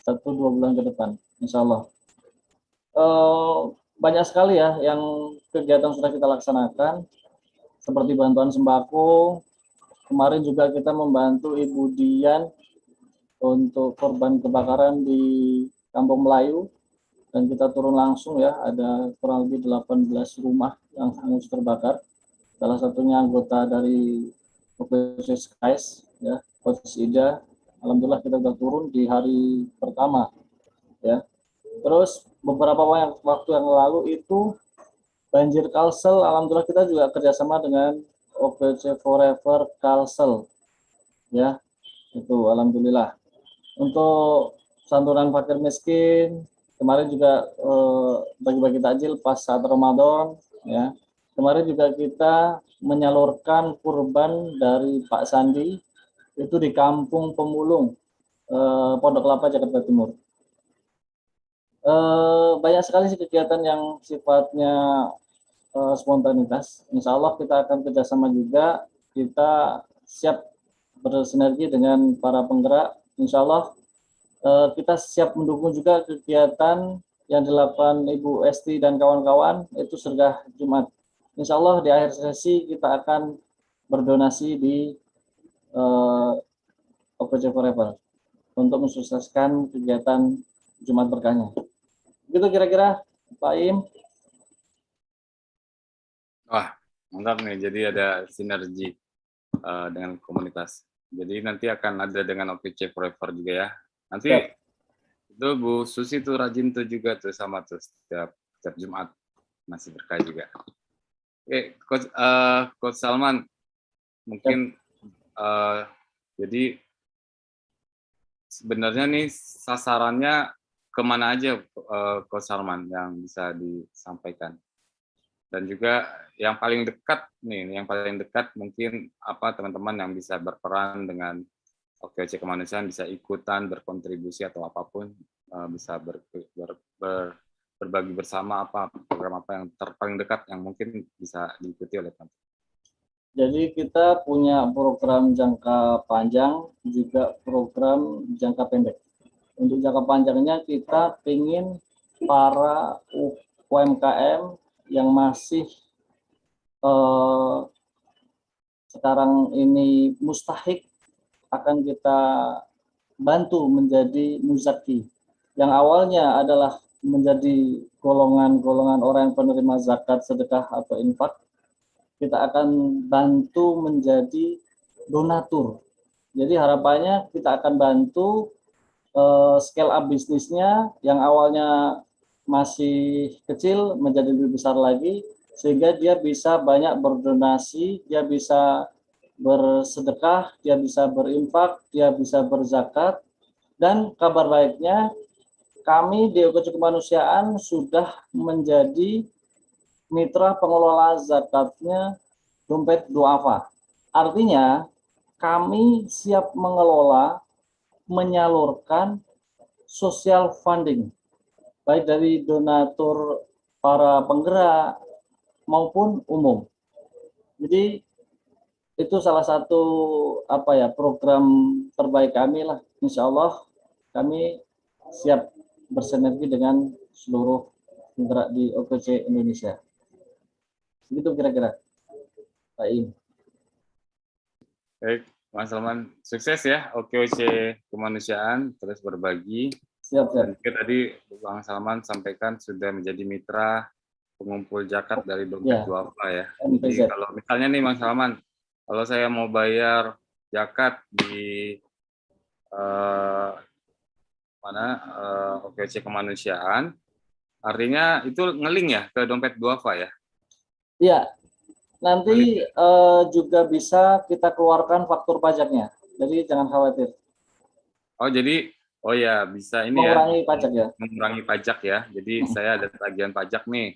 1-2 bulan ke depan, insya Allah. Banyak sekali ya yang kegiatan sudah kita laksanakan, seperti bantuan sembako. Kemarin juga kita membantu Ibu Dian untuk korban kebakaran di Kampung Melayu, dan kita turun langsung ya, ada kurang lebih 18 rumah yang hangus terbakar. Salah satunya anggota dari OPC Skies ya, Coach Ida. Alhamdulillah kita sudah turun di hari pertama ya. Terus beberapa waktu yang lalu itu banjir Kalsel, alhamdulillah kita juga kerjasama dengan OPC Forever Kalsel ya, itu alhamdulillah. Untuk santunan fakir miskin kemarin juga bagi-bagi takjil pas saat Ramadan ya. Kemarin juga kita menyalurkan kurban dari Pak Sandi itu di Kampung Pemulung, Pondok Kelapa, Jakarta Timur. Banyak sekali sih kegiatan yang sifatnya spontanitas. Insya Allah kita akan kerjasama juga, kita siap bersinergi dengan para penggerak. Insya Allah kita siap mendukung juga kegiatan yang dilakukan Ibu Esti dan kawan-kawan, itu Sergah Jumat. Insya Allah di akhir sesi kita akan berdonasi di OPC Forever untuk mensukseskan kegiatan Jumat Berkahnya. Gitu kira-kira Pak Im. Wah, mantap nih. Jadi ada sinergi dengan komunitas. Jadi nanti akan ada dengan OPC Forever juga ya. Nanti itu Bu Susi tuh rajin tuh juga tuh sama tuh setiap Jumat masih berkah juga. Oke, Coach Salman, mungkin jadi sebenarnya nih sasarannya kemana aja Coach Salman yang bisa disampaikan? Dan juga yang paling dekat nih, yang paling dekat mungkin apa teman-teman yang bisa berperan dengan OPC Kemanusiaan, bisa ikutan berkontribusi atau apapun, bisa berbagi bersama apa program apa yang paling dekat yang mungkin bisa diikuti oleh teman-teman. Jadi kita punya program jangka panjang juga program jangka pendek. Untuk jangka panjangnya kita ingin para UMKM yang masih sekarang ini mustahik akan kita bantu menjadi muzaki. Yang awalnya adalah menjadi golongan-golongan orang yang penerima zakat, sedekah, atau infak, kita akan bantu menjadi donatur. Jadi harapannya kita akan bantu scale up bisnisnya yang awalnya masih kecil menjadi lebih besar lagi, sehingga dia bisa banyak berdonasi, dia bisa bersedekah, dia bisa berinfak, dia bisa berzakat. Dan kabar baiknya, kami di OPC Kemanusiaan sudah menjadi mitra pengelola zakatnya Dompet Duafa. Artinya, kami siap mengelola, menyalurkan social funding baik dari donatur para penggerak maupun umum. Jadi itu salah satu program terbaik kami lah. Insya Allah kami siap bersinergi dengan seluruh penggerak di OKC Indonesia. Begitu kira-kira, Pak Im. Baik, Mas Salman, sukses ya OKOC Kemanusiaan, terus berbagi. Siap. Dan tadi Bang Salman sampaikan sudah menjadi mitra pengumpul zakat dari Dompet Duafa ya. Jadi kalau misalnya nih Bang Salman, kalau saya mau bayar zakat di OKOC Kemanusiaan, artinya itu ngeling ya ke Dompet Duafa ya? Iya. Nanti juga bisa kita keluarkan faktur pajaknya, jadi jangan khawatir. Oh ya bisa ini mengurangi pajak ya. Mengurangi pajak ya. Jadi saya ada tagihan pajak nih,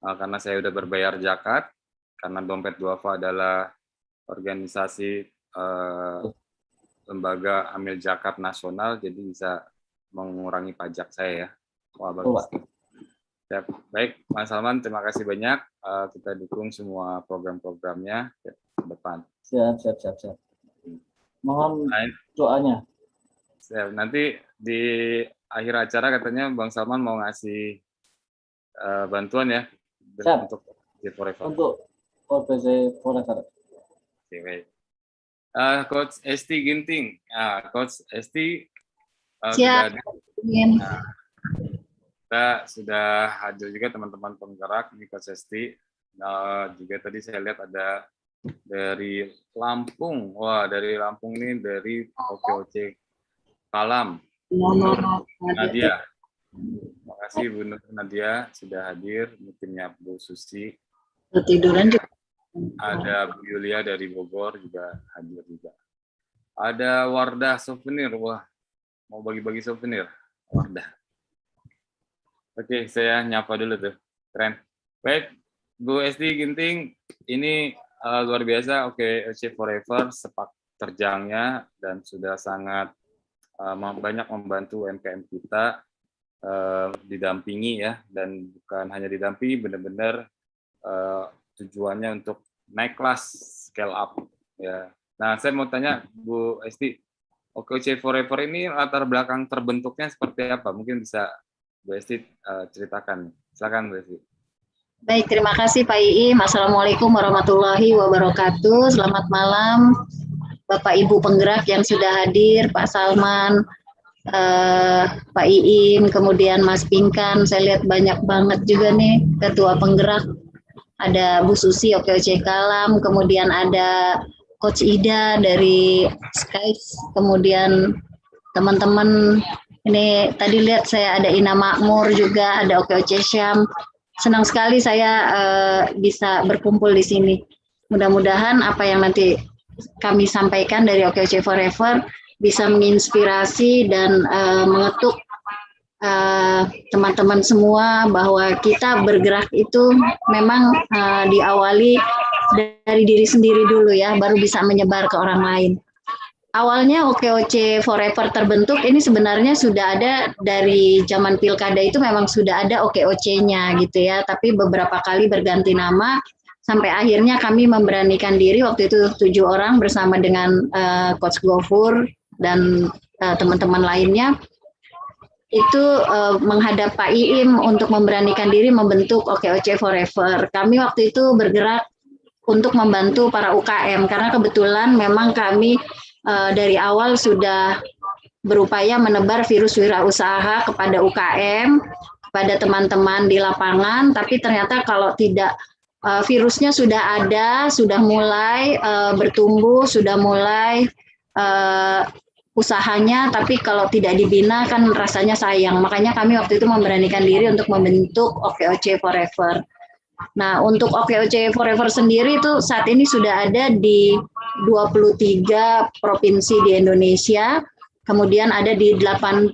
karena saya udah berbayar zakat, karena Dompet Duafa adalah organisasi lembaga amil zakat nasional, jadi bisa mengurangi pajak saya ya. Wah bagus. Ya, baik, Mas Salman, terima kasih banyak. Kita dukung semua program-programnya ke depan. Siap. Mohon doanya. Siap. Nanti di akhir acara katanya Bang Salman mau ngasih bantuan ya untuk OKC Forever. Untuk OKC Forever. Oke, baik. Coach Esti Ginting. Coach Esti Siap. Kita sudah hadir juga teman-teman penggerak di Coach Esti. Juga tadi saya lihat ada dari Lampung. Wah, dari Lampung ini dari OKOC Kalam. Nadia. Terima kasih Bu Nadia sudah hadir. Timnya Bu Susi. Tiduran juga. Ada Bu Yulia dari Bogor juga hadir juga. Ada Wardah Souvenir. Wah, mau bagi-bagi souvenir. Wardah. Oke, saya nyapa dulu tuh. Keren. Baik, Bu Esti Ginting, ini luar biasa. OKOC Forever sepak terjangnya dan sudah sangat banyak membantu UMKM kita, didampingi ya, dan bukan hanya didampingi, benar-benar tujuannya untuk naik kelas, scale up ya. Nah, saya mau tanya Bu Esti, OKOC Forever ini latar belakang terbentuknya seperti apa? Mungkin bisa Bu Esti ceritakan. Silakan Bu Esti. Baik, terima kasih Pak Iim. Assalamualaikum warahmatullahi wabarakatuh. Selamat malam Bapak Ibu penggerak yang sudah hadir, Pak Salman, Pak Iim, kemudian Mas Pinkan. Saya lihat banyak banget juga nih ketua penggerak. Ada Bu Susi OKOC Kalam, kemudian ada Coach Ida dari Skies, kemudian teman-teman. Ini tadi lihat saya ada Ina Makmur juga, ada OKOC Syam. Senang sekali saya bisa berkumpul di sini. Mudah-mudahan apa yang nanti kami sampaikan dari OKOC Forever bisa menginspirasi dan mengetuk teman-teman semua bahwa kita bergerak itu memang diawali dari diri sendiri dulu ya, baru bisa menyebar ke orang lain. Awalnya OKOC Forever terbentuk ini sebenarnya sudah ada dari zaman pilkada, itu memang sudah ada OKOC-nya gitu ya, tapi beberapa kali berganti nama sampai akhirnya kami memberanikan diri waktu itu 7 orang bersama dengan Coach Gofur dan teman-teman lainnya itu menghadap Pak Iim untuk memberanikan diri membentuk OKOC Forever. Kami waktu itu bergerak untuk membantu para UKM karena kebetulan memang kami dari awal sudah berupaya menebar virus wirausaha kepada UKM, kepada teman-teman di lapangan, tapi ternyata kalau tidak, virusnya sudah ada, sudah mulai bertumbuh, sudah mulai usahanya, tapi kalau tidak dibina kan rasanya sayang. Makanya kami waktu itu memberanikan diri untuk membentuk OKOC Forever. Nah, untuk OKOC Forever sendiri itu saat ini sudah ada di 23 provinsi di Indonesia, kemudian ada di 88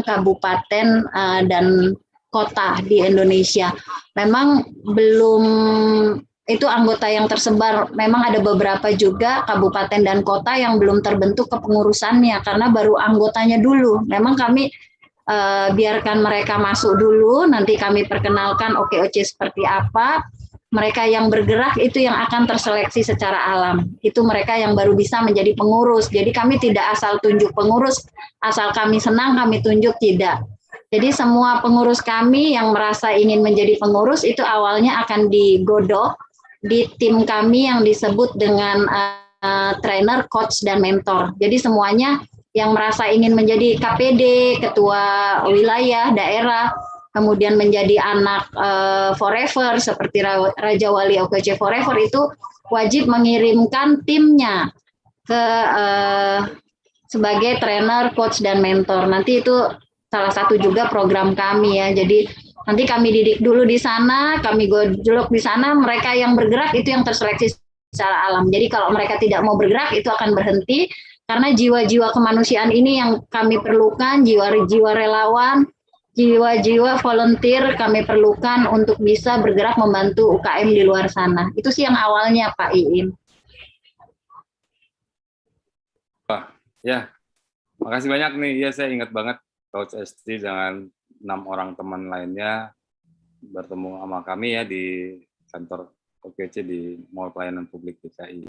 kabupaten dan kota di Indonesia. Memang belum itu anggota yang tersebar, memang ada beberapa juga kabupaten dan kota yang belum terbentuk kepengurusannya karena baru anggotanya dulu. Memang kami biarkan mereka masuk dulu, nanti kami perkenalkan OKOC seperti apa. Mereka yang bergerak itu yang akan terseleksi secara alam. Itu mereka yang baru bisa menjadi pengurus. Jadi kami tidak asal tunjuk pengurus, asal kami senang kami tunjuk, tidak. Jadi semua pengurus kami yang merasa ingin menjadi pengurus itu awalnya akan digodok di tim kami yang disebut dengan trainer, coach, dan mentor. Jadi semuanya yang merasa ingin menjadi KPD, ketua wilayah, daerah, kemudian menjadi anak forever seperti Raja Wali OKOC Forever itu wajib mengirimkan timnya ke sebagai trainer, coach, dan mentor. Nanti itu salah satu juga program kami ya. Jadi nanti kami didik dulu di sana, kami gojlok di sana. Mereka yang bergerak itu yang terseleksi secara alam. Jadi kalau mereka tidak mau bergerak itu akan berhenti karena jiwa-jiwa kemanusiaan ini yang kami perlukan, jiwa-jiwa relawan, jiwa-jiwa volunteer kami perlukan untuk bisa bergerak membantu UKM di luar sana. Itu sih yang awalnya, Pak Iin. Ya, makasih banyak nih. Ya, saya ingat banget Coach Esti dengan 6 orang teman lainnya bertemu sama kami ya di kantor OKOC di Mall Pelayanan Publik DKI.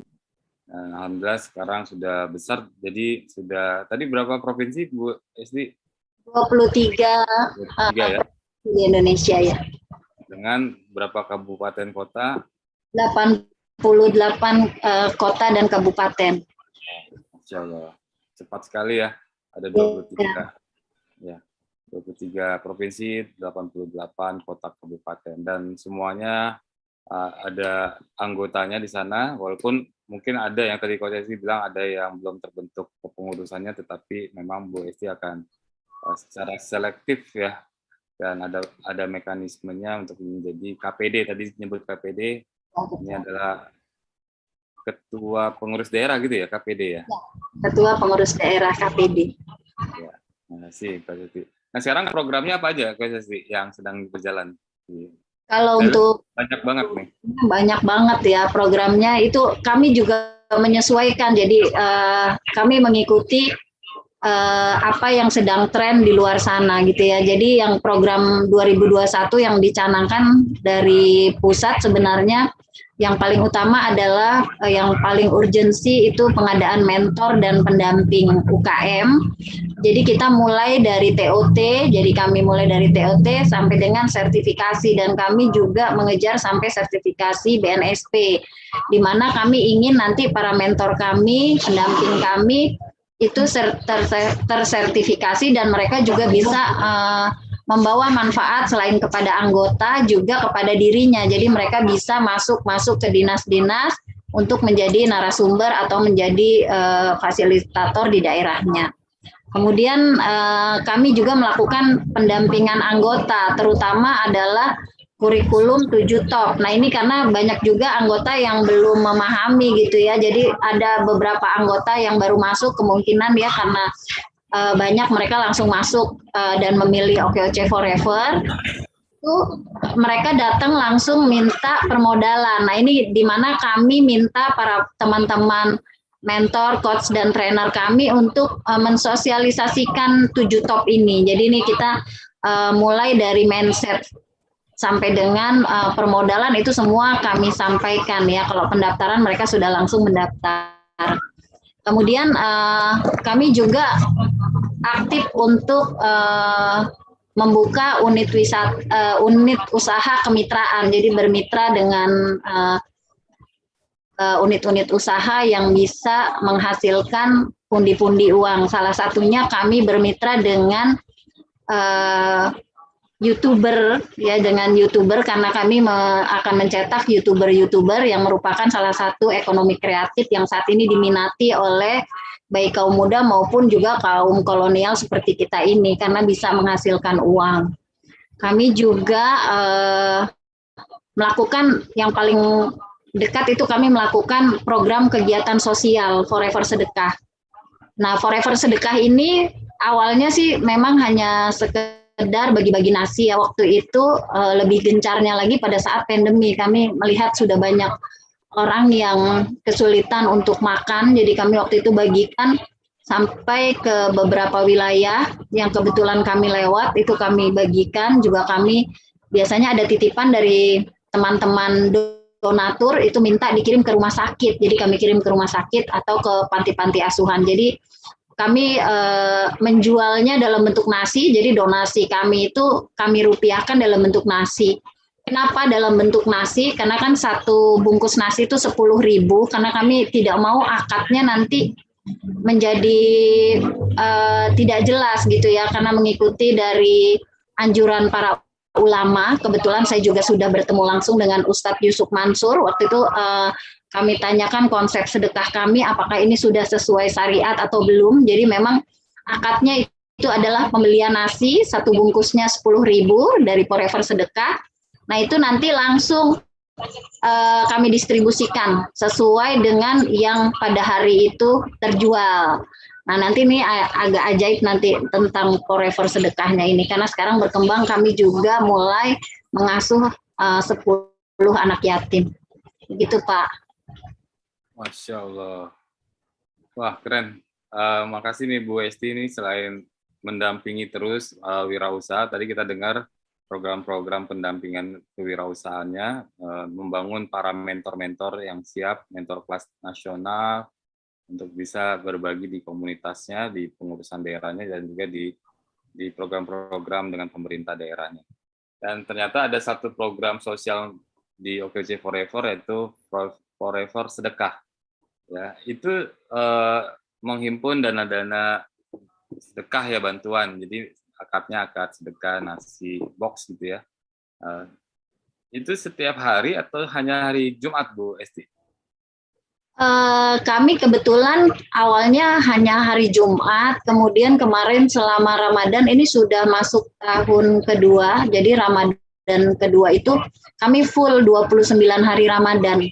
Dan alhamdulillah sekarang sudah besar. Jadi sudah tadi berapa provinsi Bu Esti? 23 ya? Di Indonesia ya. Dengan berapa kabupaten kota? 88 kota dan kabupaten. Masya Allah, cepat sekali ya. Ada 23, ya, 23 provinsi, 88 kota kabupaten, dan semuanya ada anggotanya di sana. Walaupun mungkin ada yang tadi Coach Esti bilang ada yang belum terbentuk kepengurusannya, tetapi memang Bu Esti akan secara selektif ya, dan ada mekanismenya untuk menjadi KPD. Tadi nyebut KPD, ini adalah ketua pengurus daerah gitu ya, KPD ya? Ketua pengurus daerah KPD. Ya, terima kasih Coach Esti. Nah sekarang programnya apa aja Coach Esti yang sedang berjalan? Kalau untuk banyak banget nih. Banyak banget ya programnya, itu kami juga menyesuaikan. Jadi kami mengikuti apa yang sedang tren di luar sana gitu ya. Jadi yang program 2021 yang dicanangkan dari pusat sebenarnya yang paling utama adalah yang paling urgensi itu pengadaan mentor dan pendamping UKM. Jadi kita mulai dari TOT, jadi kami mulai dari TOT sampai dengan sertifikasi, dan kami juga mengejar sampai sertifikasi BNSP, di mana kami ingin nanti para mentor kami, pendamping kami itu tersertifikasi dan mereka juga bisa membawa manfaat selain kepada anggota juga kepada dirinya. Jadi mereka bisa masuk ke dinas-dinas untuk menjadi narasumber atau menjadi fasilitator di daerahnya. Kemudian kami juga melakukan pendampingan anggota, terutama adalah kurikulum 7 top. Nah ini karena banyak juga anggota yang belum memahami gitu ya. Jadi ada beberapa anggota yang baru masuk kemungkinan ya karena banyak mereka langsung masuk dan memilih OKOC Forever. Itu mereka datang langsung minta permodalan. Nah ini di mana kami minta para teman-teman mentor, coach, dan trainer kami untuk mensosialisasikan 7 top ini. Jadi ini kita mulai dari mindset sampai dengan permodalan itu semua kami sampaikan ya. Kalau pendaftaran mereka sudah langsung mendaftar. Kemudian kami juga aktif untuk membuka unit usaha kemitraan. Jadi bermitra dengan unit-unit usaha yang bisa menghasilkan pundi-pundi uang. Salah satunya kami bermitra dengan YouTuber ya, dengan YouTuber karena kami akan mencetak YouTuber yang merupakan salah satu ekonomi kreatif yang saat ini diminati oleh baik kaum muda maupun juga kaum kolonial seperti kita ini karena bisa menghasilkan uang. Kami juga melakukan yang paling dekat itu kami melakukan program kegiatan sosial Forever Sedekah. Nah, Forever Sedekah ini awalnya sih memang hanya sekedar bagi-bagi nasi ya, waktu itu lebih gencarnya lagi pada saat pandemi. Kami melihat sudah banyak orang yang kesulitan untuk makan, jadi kami waktu itu bagikan sampai ke beberapa wilayah yang kebetulan kami lewat, itu kami bagikan. Juga kami biasanya ada titipan dari teman-teman donatur, itu minta dikirim ke rumah sakit, jadi kami kirim ke rumah sakit atau ke panti-panti asuhan. Jadi kami menjualnya dalam bentuk nasi, jadi donasi kami itu kami rupiahkan dalam bentuk nasi. Kenapa dalam bentuk nasi? Karena kan satu bungkus nasi itu 10.000, karena kami tidak mau akadnya nanti menjadi tidak jelas gitu ya, karena mengikuti dari anjuran para ulama. Kebetulan saya juga sudah bertemu langsung dengan Ustadz Yusuf Mansur. Waktu itu kami tanyakan konsep sedekah kami, apakah ini sudah sesuai syariat atau belum. Jadi memang akadnya itu adalah pembelian nasi, satu bungkusnya 10.000 dari Forever Sedekah. Nah itu nanti langsung kami distribusikan sesuai dengan yang pada hari itu terjual. Nah nanti ini agak ajaib nanti tentang Forever Sedekahnya ini, karena sekarang berkembang, kami juga mulai mengasuh 10 anak yatim. Begitu Pak. Masya Allah. Wah keren. Makasih nih Bu Esti ini, selain mendampingi terus wirausaha, tadi kita dengar program-program pendampingan kewirausahaannya, membangun para mentor-mentor yang siap, mentor kelas nasional, untuk bisa berbagi di komunitasnya, di pengurusan daerahnya, dan juga di program-program dengan pemerintah daerahnya. Dan ternyata ada satu program sosial di OKOC Forever, yaitu Forever Sedekah. Ya, itu menghimpun dana-dana sedekah ya, bantuan. Jadi akadnya akad sedekah nasi box gitu ya. Itu setiap hari atau hanya hari Jumat Bu Esti? Kami kebetulan awalnya hanya hari Jumat, kemudian kemarin selama Ramadan ini sudah masuk tahun kedua, jadi Ramadan kedua itu kami full 29 hari Ramadan.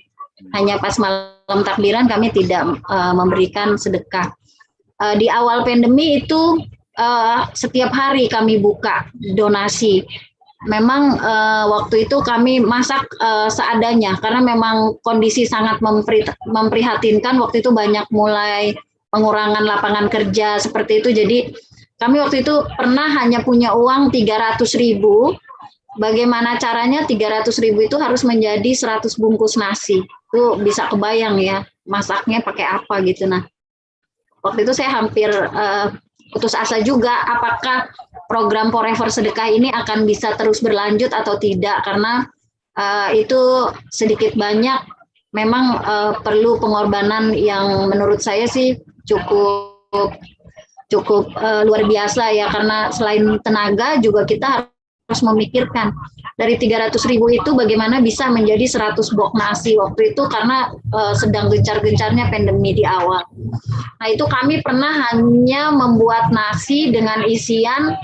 Hanya pas malam takbiran kami tidak memberikan sedekah. Di awal pandemi itu setiap hari kami buka donasi. Memang waktu itu kami masak seadanya, karena memang kondisi sangat memprihatinkan. Waktu itu banyak mulai pengurangan lapangan kerja seperti itu. Jadi kami waktu itu pernah hanya punya uang 300.000. Bagaimana caranya 300.000 itu harus menjadi 100 bungkus nasi. Itu bisa kebayang ya, masaknya pakai apa gitu. Nah, waktu itu saya hampir putus asa juga, apakah program Forever Sedekah ini akan bisa terus berlanjut atau tidak, karena itu sedikit banyak memang perlu pengorbanan yang menurut saya sih cukup luar biasa ya, karena selain tenaga juga kita harus memikirkan dari 300.000 itu bagaimana bisa menjadi 100 box nasi waktu itu, karena sedang gencar-gencarnya pandemi di awal. Nah itu kami pernah hanya membuat nasi dengan isian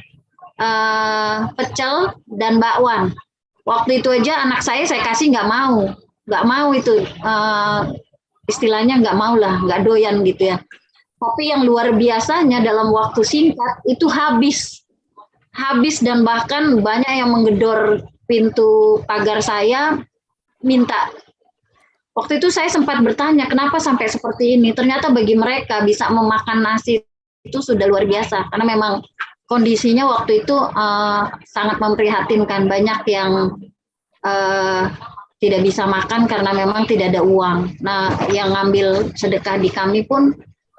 pecel dan bakwan. Waktu itu aja anak saya kasih nggak mau itu, istilahnya nggak mau lah, nggak doyan gitu ya. Tapi yang luar biasanya dalam waktu singkat itu habis dan bahkan banyak yang menggedor pintu pagar saya minta. Waktu itu saya sempat bertanya kenapa sampai seperti ini. Ternyata bagi mereka bisa memakan nasi itu sudah luar biasa, karena memang kondisinya waktu itu sangat memprihatinkan. Banyak yang tidak bisa makan karena memang tidak ada uang. Nah, yang ngambil sedekah di kami pun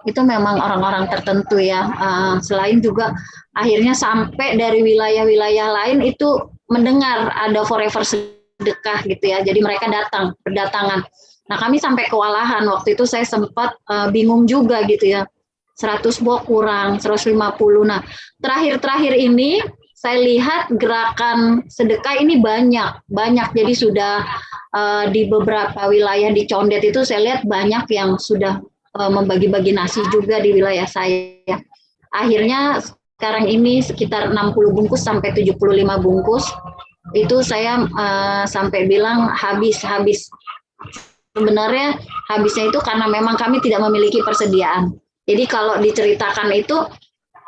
itu memang orang-orang tertentu ya. Selain juga akhirnya sampai dari wilayah-wilayah lain itu mendengar ada Forever Sedekah gitu ya. Jadi mereka berdatangan. Nah, kami sampai kewalahan. Waktu itu saya sempat bingung juga gitu ya. 100 box kurang, 150. Nah, terakhir-terakhir ini saya lihat gerakan sedekah ini banyak. Jadi sudah di beberapa wilayah di Condet itu saya lihat banyak yang sudah membagi-bagi nasi juga di wilayah saya. Akhirnya sekarang ini sekitar 60 bungkus sampai 75 bungkus. Itu saya sampai bilang habis. Sebenarnya habisnya itu karena memang kami tidak memiliki persediaan. Jadi kalau diceritakan itu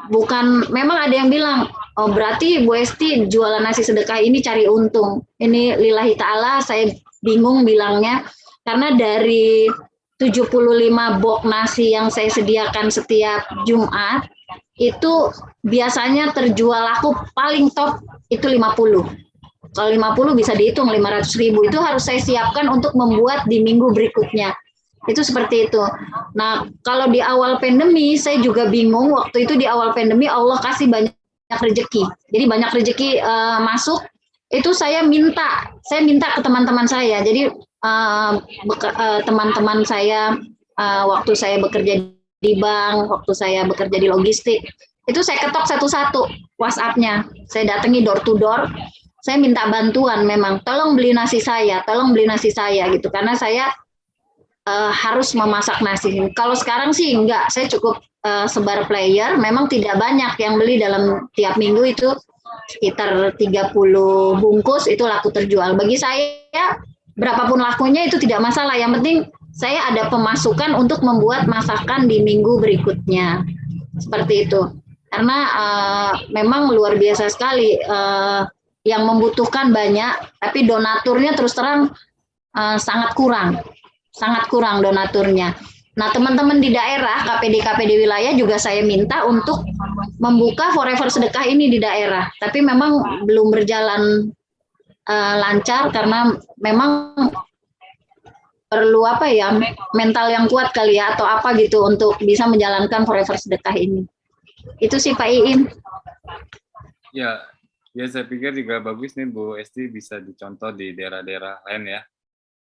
bukan, memang ada yang bilang, oh berarti Bu Esti jualan nasi sedekah ini cari untung. Ini lillahi ta'ala, saya bingung bilangnya, karena dari 75 box nasi yang saya sediakan setiap Jumat, itu biasanya terjual laku paling top itu 50. Kalau 50 bisa dihitung 500.000, itu harus saya siapkan untuk membuat di minggu berikutnya. Itu seperti itu. Nah, kalau di awal pandemi saya juga bingung, waktu itu di awal pandemi Allah kasih banyak rezeki. Jadi banyak rezeki masuk, itu saya minta ke teman-teman saya. Jadi teman-teman saya waktu saya bekerja di bank, waktu saya bekerja di logistik, itu saya ketok satu-satu WhatsApp-nya. Saya datangi door to door, saya minta bantuan memang, tolong beli nasi saya gitu, karena saya harus memasak nasi. Kalau sekarang sih enggak, saya cukup sebar player, memang tidak banyak yang beli dalam tiap minggu itu sekitar 30 bungkus itu laku terjual. Bagi saya berapapun lakunya itu tidak masalah, yang penting saya ada pemasukan untuk membuat masakan di minggu berikutnya. Seperti itu. Karena memang luar biasa sekali, yang membutuhkan banyak, tapi donaturnya terus terang sangat kurang donaturnya. Nah, teman-teman di daerah, KPD wilayah juga saya minta untuk membuka Forever Sedekah ini di daerah. Tapi memang belum berjalan lancar karena memang perlu mental yang kuat kali ya, atau apa gitu untuk bisa menjalankan Forever Sedekah ini. Itu sih Pak Iim. Ya, saya pikir juga bagus nih Bu Esti bisa dicontoh di daerah-daerah lain ya.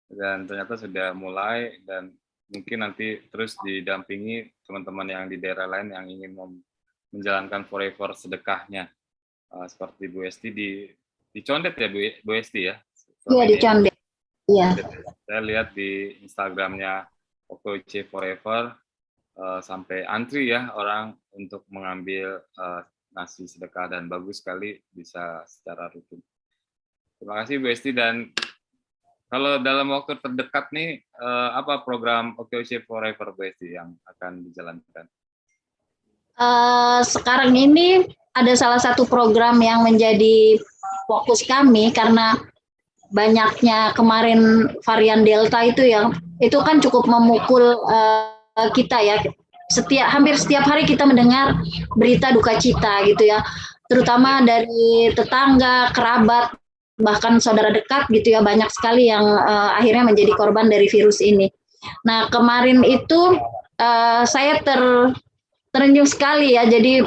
Dan ternyata sudah mulai, dan mungkin nanti terus didampingi teman-teman yang di daerah lain yang ingin menjalankan Forever Sedekahnya. Seperti Bu Esti di Condet ya Bu Esti ya? Iya, di Condet. Iya. Saya lihat di Instagramnya OKOC Forever, sampai antri ya orang untuk mengambil nasi sedekah, dan bagus sekali bisa secara rutin. Terima kasih Bu Esti. Dan kalau dalam waktu terdekat nih, apa program OKOC Forever Bu Esti yang akan dijalankan? Sekarang ini ada salah satu program yang menjadi fokus kami karena banyaknya kemarin varian Delta itu kan cukup memukul kita ya. Hampir setiap hari kita mendengar berita duka cita gitu ya, terutama dari tetangga, kerabat, bahkan saudara dekat gitu ya, banyak sekali yang akhirnya menjadi korban dari virus ini. Nah, kemarin itu saya terenyuh sekali ya, jadi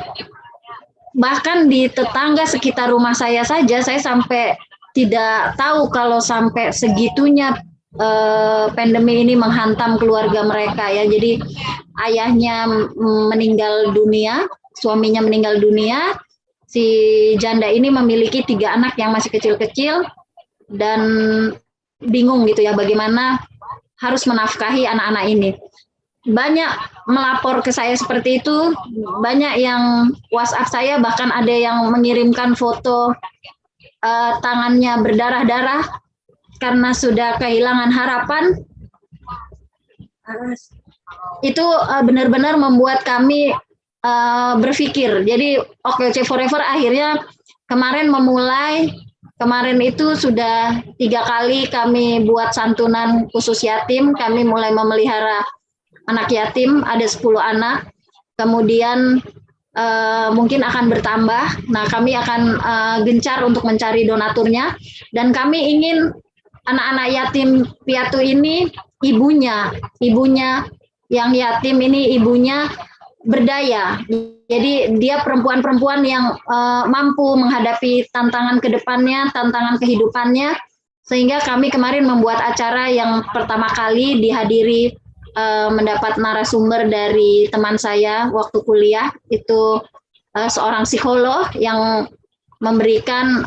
bahkan di tetangga sekitar rumah saya saja, saya sampai tidak tahu kalau sampai segitunya pandemi ini menghantam keluarga mereka ya. Jadi ayahnya meninggal dunia, suaminya meninggal dunia, si janda ini memiliki 3 anak yang masih kecil-kecil, dan bingung gitu ya bagaimana harus menafkahi anak-anak ini. Banyak melapor ke saya seperti itu, banyak yang WhatsApp saya, bahkan ada yang mengirimkan foto tangannya berdarah-darah karena sudah kehilangan harapan. Itu benar-benar membuat kami berpikir. Jadi OKOC Forever akhirnya kemarin itu sudah 3 kali kami buat santunan khusus yatim. Kami mulai memelihara anak yatim, ada 10 anak. Kemudian mungkin akan bertambah. Nah, kami akan gencar untuk mencari donaturnya, dan kami ingin anak-anak yatim piatu ini ibunya yang yatim ini ibunya berdaya. Jadi dia perempuan-perempuan yang mampu menghadapi tantangan ke depannya, tantangan kehidupannya, sehingga kami kemarin membuat acara yang pertama kali dihadiri mendapat narasumber dari teman saya waktu kuliah, itu seorang psikolog yang memberikan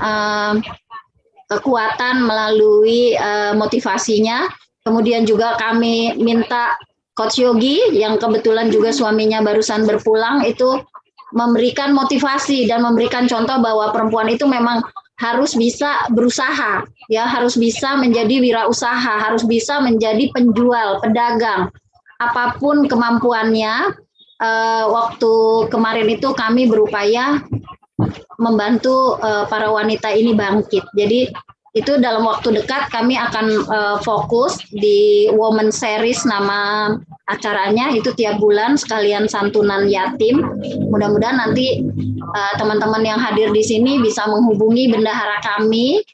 kekuatan melalui motivasinya. Kemudian juga kami minta Coach Yogi yang kebetulan juga suaminya barusan berpulang, itu memberikan motivasi dan memberikan contoh bahwa perempuan itu memang harus bisa berusaha, ya, harus bisa menjadi wirausaha, harus bisa menjadi penjual, pedagang, apapun kemampuannya. Waktu kemarin itu kami berupaya membantu para wanita ini bangkit. Jadi Itu dalam waktu dekat kami akan fokus di Women Series, nama acaranya itu tiap bulan sekalian santunan yatim. Mudah-mudahan nanti teman-teman yang hadir di sini bisa menghubungi bendahara kami,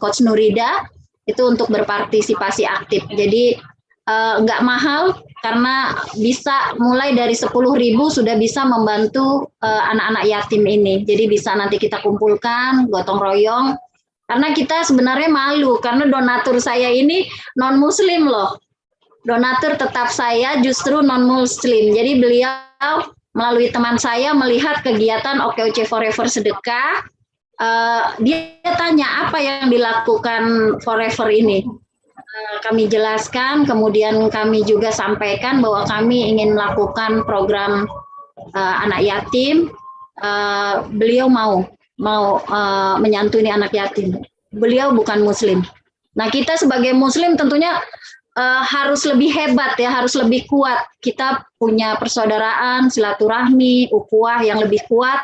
Coach Nurida, itu untuk berpartisipasi aktif. Jadi nggak mahal karena bisa mulai dari 10.000 sudah bisa membantu anak-anak yatim ini. Jadi bisa nanti kita kumpulkan, gotong royong. Karena kita sebenarnya malu, karena donatur saya ini non-muslim loh. Donatur tetap saya justru non-muslim. Jadi beliau melalui teman saya melihat kegiatan OKOC Forever Sedekah, dia tanya apa yang dilakukan Forever ini. Kami jelaskan, kemudian kami juga sampaikan bahwa kami ingin melakukan program anak yatim. Beliau mau menyantuni anak yatim. Beliau bukan muslim. Nah, kita sebagai muslim tentunya harus lebih hebat ya, harus lebih kuat. Kita punya persaudaraan, silaturahmi, ukhuwah yang lebih kuat.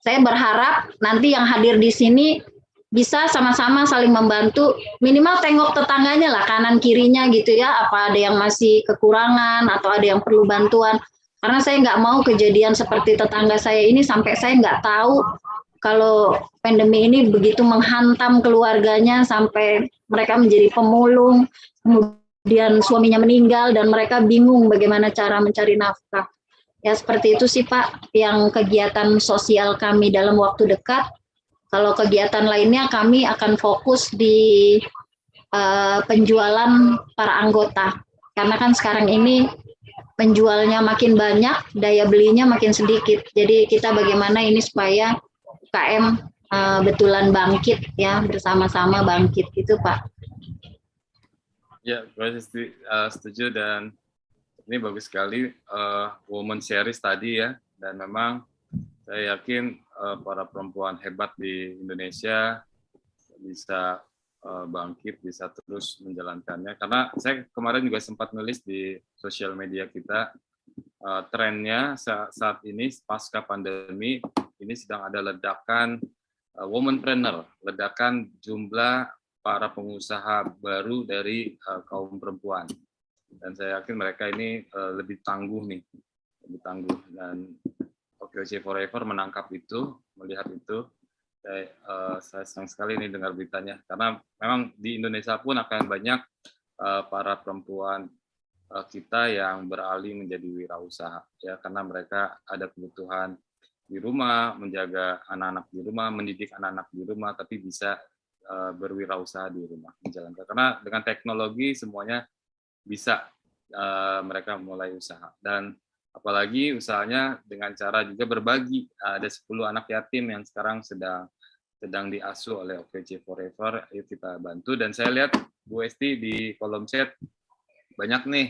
Saya berharap nanti yang hadir di sini bisa sama-sama saling membantu, minimal tengok tetangganya lah, kanan kirinya gitu ya, apa ada yang masih kekurangan atau ada yang perlu bantuan. Karena saya nggak mau kejadian seperti tetangga saya ini sampai saya nggak tahu kalau pandemi ini begitu menghantam keluarganya sampai mereka menjadi pemulung, kemudian suaminya meninggal dan mereka bingung bagaimana cara mencari nafkah. Ya seperti itu sih Pak, yang kegiatan sosial kami dalam waktu dekat. Kalau kegiatan lainnya kami akan fokus di penjualan para anggota. Karena kan sekarang ini penjualnya makin banyak, daya belinya makin sedikit. Jadi kita bagaimana ini supaya UKM betulan bangkit ya, bersama-sama bangkit itu Pak. Ya, saya setuju dan ini bagus sekali Women Series tadi ya, dan memang saya yakin para perempuan hebat di Indonesia bisa bangkit, bisa terus menjalankannya. Karena saya kemarin juga sempat nulis di sosial media kita, trennya saat ini pasca pandemi ini sedang ada ledakan womanpreneur, ledakan jumlah para pengusaha baru dari kaum perempuan. Dan saya yakin mereka ini lebih tangguh nih, lebih tangguh. Dan OKOC Forever menangkap itu, melihat itu. Saya senang sekali nih dengar beritanya, karena memang di Indonesia pun akan banyak para perempuan kita yang beralih menjadi wirausaha, ya, karena mereka ada kebutuhan di rumah, menjaga anak-anak di rumah, mendidik anak-anak di rumah, tapi bisa berwirausaha di rumah, menjalankan. Karena dengan teknologi semuanya bisa mereka mulai usaha, dan apalagi usahanya dengan cara juga berbagi. Ada 10 anak yatim yang sekarang sedang diasuh oleh OKOC Forever, ayo kita bantu. Dan saya lihat Bu Esti di kolom chat banyak nih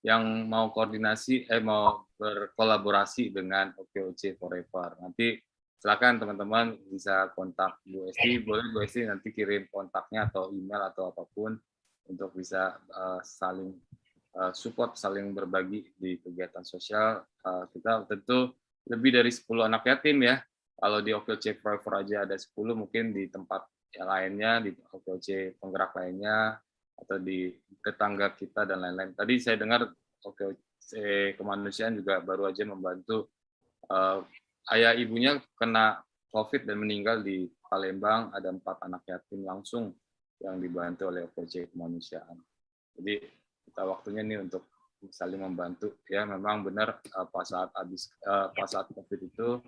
yang mau koordinasi, mau berkolaborasi dengan OKOC Forever. Nanti silakan teman-teman bisa kontak Bu Esti, boleh Bu Esti nanti kirim kontaknya atau email atau apapun untuk bisa saling support, saling berbagi di kegiatan sosial. Kita tentu lebih dari 10 anak yatim ya. Kalau di OKOC Forever aja ada 10, mungkin di tempat yang lainnya, di OKOC penggerak lainnya, atau di tetangga kita dan lain-lain. Tadi saya dengar OKOC Kemanusiaan juga baru aja membantu ayah ibunya kena COVID dan meninggal di Palembang, ada 4 anak yatim langsung yang dibantu oleh OKOC Kemanusiaan. Jadi kita waktunya nih untuk saling membantu ya. Memang benar pas saat COVID itu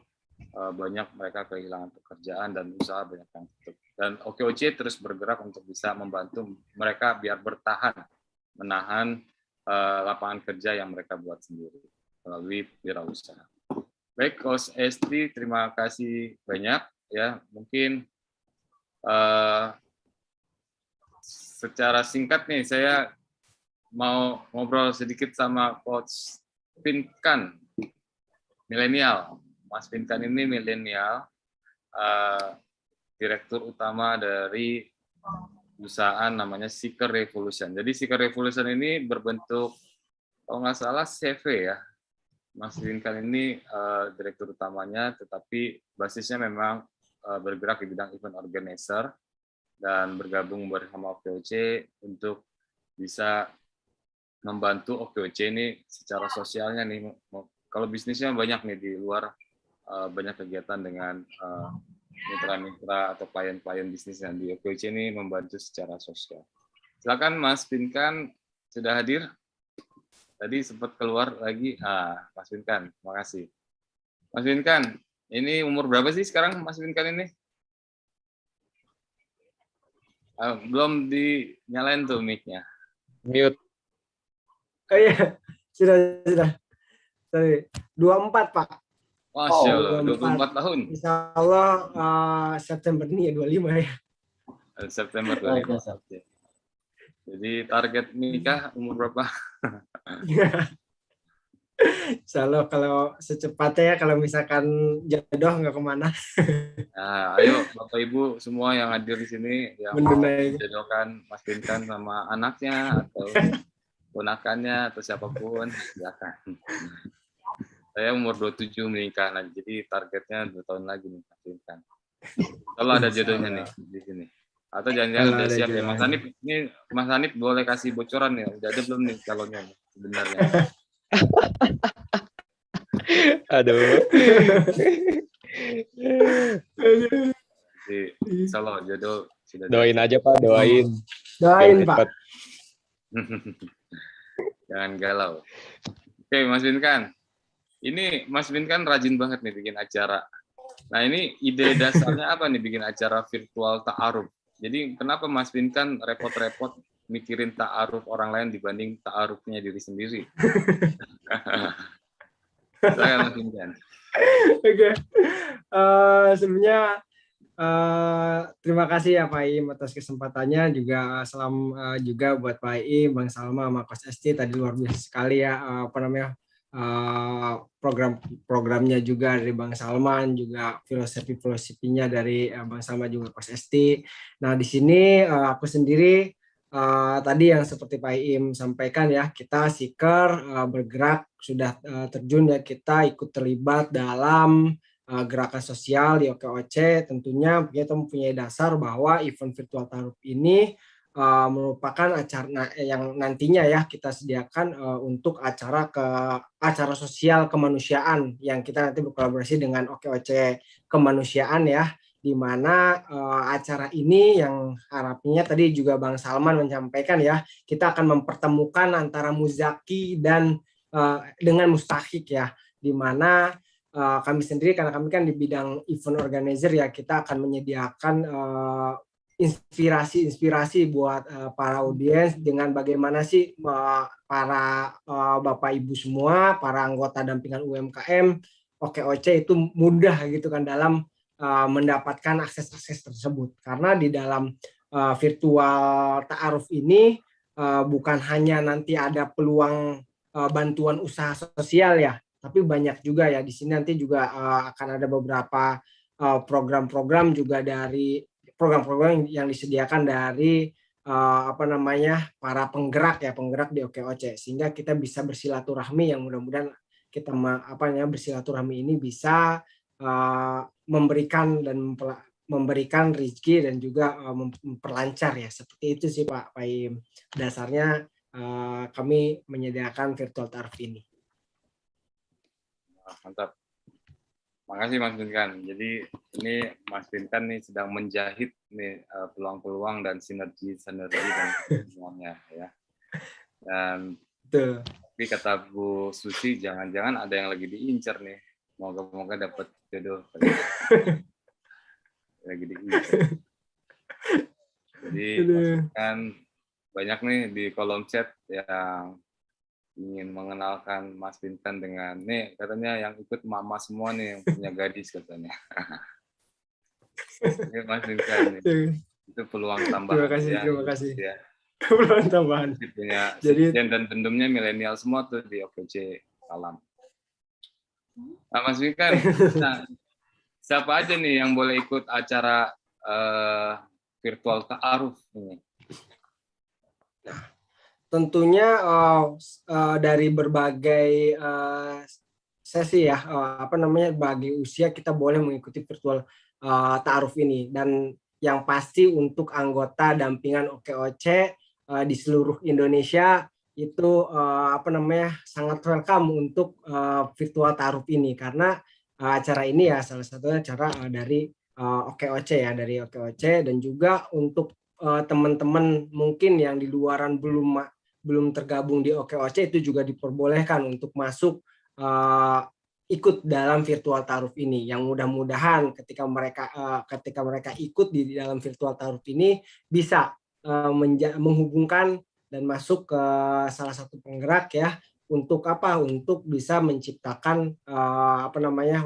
banyak mereka kehilangan pekerjaan dan usaha banyak yang tutup. Dan OKOC terus bergerak untuk bisa membantu mereka biar bertahan, menahan lapangan kerja yang mereka buat sendiri melalui wirausaha. Baik, Coach Esti, terima kasih banyak ya. Mungkin secara singkat nih saya mau ngobrol sedikit sama Coach Pinkan, milenial. Mas Pinkan ini milenial, direktur utama dari perusahaan namanya Seeker Revolution. Jadi Seeker Revolution ini berbentuk, kalau nggak salah CV ya. Mas Pinkan ini direktur utamanya, tetapi basisnya memang bergerak di bidang event organizer. dan bergabung bersama OKOC untuk bisa membantu OKOC ini secara sosialnya nih. Kalau bisnisnya banyak nih di luar, banyak kegiatan dengan mitra-mitra atau klien-klien bisnis yang di OKOC ini membantu secara sosial. Silakan Mas Pinkan, sudah hadir? Tadi sempat keluar lagi. Mas Pinkan, terima kasih. Mas Pinkan, ini umur berapa sih sekarang Mas Pinkan ini? Belum dinyalain tuh mic-nya. Mute. Oh iya, sudah. Sorry. 24, Pak. Masya Allah, 24 tahun. Insya Allah September ini ya 25 ya. September 25. Jadi target nikah umur berapa? Insya Allah kalau secepatnya ya, kalau misalkan jodoh nggak kemana. Nah, ayo Bapak Ibu semua yang hadir di sini yang mau menjodohkan Mas Pinkan sama anaknya atau ponakannya atau siapapun, silakan. Saya umur 27 menikah, nah, jadi targetnya 2 tahun lagi nih Mas Pinkan. Kalau ada jodohnya nih di sini. Atau jangan-jangan udah siap ya Mas Hanif. Ini Mas Hanif boleh kasih bocoran ya, udah ada belum nih calonnya nih, sebenarnya? Aduh. Insya Allah jodoh sudah. Doain aja Pak, doain. Doain Pak. Jangan galau. Oke Mas Pinkan. Ini Mas Pinkan rajin banget nih bikin acara. Nah ini ide dasarnya apa nih bikin acara virtual ta'aruf? Jadi kenapa Mas Pinkan repot-repot mikirin ta'aruf orang lain dibanding ta'arufnya diri sendiri? Saya Mas Pinkan. Oke. Sebenarnya terima kasih ya Pak Im atas kesempatannya, juga salam juga buat Pak Im, Bang Salma, sama Coach Esti tadi luar biasa sekali ya program-programnya juga dari Bang Salman, juga filosofinya dari Bang Salma juga Coach Esti. Nah di sini aku sendiri tadi yang seperti Pak Im sampaikan ya, kita seeker bergerak sudah terjun ya, kita ikut terlibat dalam gerakan sosial di OKOC. Tentunya kita mempunyai dasar bahwa event virtual ta'aruf ini merupakan acara yang nantinya ya kita sediakan untuk acara sosial kemanusiaan yang kita nanti berkolaborasi dengan OKOC kemanusiaan ya, di mana acara ini yang harapnya tadi juga Bang Salman menyampaikan ya, kita akan mempertemukan antara muzaki dan dengan mustahik ya, di mana kami sendiri, karena kami kan di bidang event organizer ya, kita akan menyediakan inspirasi buat para audiens dengan bagaimana sih para Bapak Ibu semua, para anggota dampingan UMKM OKOC itu mudah gitu kan dalam mendapatkan akses tersebut. Karena di dalam virtual ta'aruf ini bukan hanya nanti ada peluang bantuan usaha sosial ya, tapi banyak juga ya di sini nanti juga akan ada beberapa program-program juga dari program-program yang disediakan dari para penggerak di OKOC, sehingga kita bisa bersilaturahmi, yang mudah-mudahan kita bersilaturahmi ini bisa memberikan rezeki dan juga memperlancar ya, seperti itu sih Pak Im. Dasarnya kami menyediakan virtual ta'aruf ini. Mantap. Makasih Mas Pinkan. Jadi ini Mas Pinkan nih sedang menjahit nih peluang-peluang dan sinergi dan semuanya ya. Dan tapi kata Bu Susi, jangan-jangan ada yang lagi diincar nih. Moga-moga dapat jodoh. Lagi diincar. Jadi Mas Pinkan banyak nih di kolom chat yang ingin mengenalkan Mas Pinkan dengan nih, katanya yang ikut mama semua nih yang punya gadis katanya. Ini Mas Pinkan nih. Itu peluang tambahan. Terima kasih. Ya. Peluang tambahan. Punya Jadi dan pendumnya milenial semua tuh di OKOC Alam. Nah, Mas Pinkan, nah, siapa aja nih yang boleh ikut acara virtual ta'aruf ini? Tentunya dari berbagai sesi ya, bagi usia kita boleh mengikuti virtual ta'aruf ini, dan yang pasti untuk anggota dampingan OKOC di seluruh Indonesia itu sangat welcome untuk virtual ta'aruf ini, karena acara ini ya salah satunya acara dari OKOC ya, dari OKOC, dan juga untuk teman-teman mungkin yang di luaran belum tergabung di OKOC itu juga diperbolehkan untuk masuk ikut dalam virtual ta'aruf ini, yang mudah-mudahan ketika mereka ikut di dalam virtual ta'aruf ini bisa menghubungkan dan masuk ke salah satu penggerak ya, untuk untuk bisa menciptakan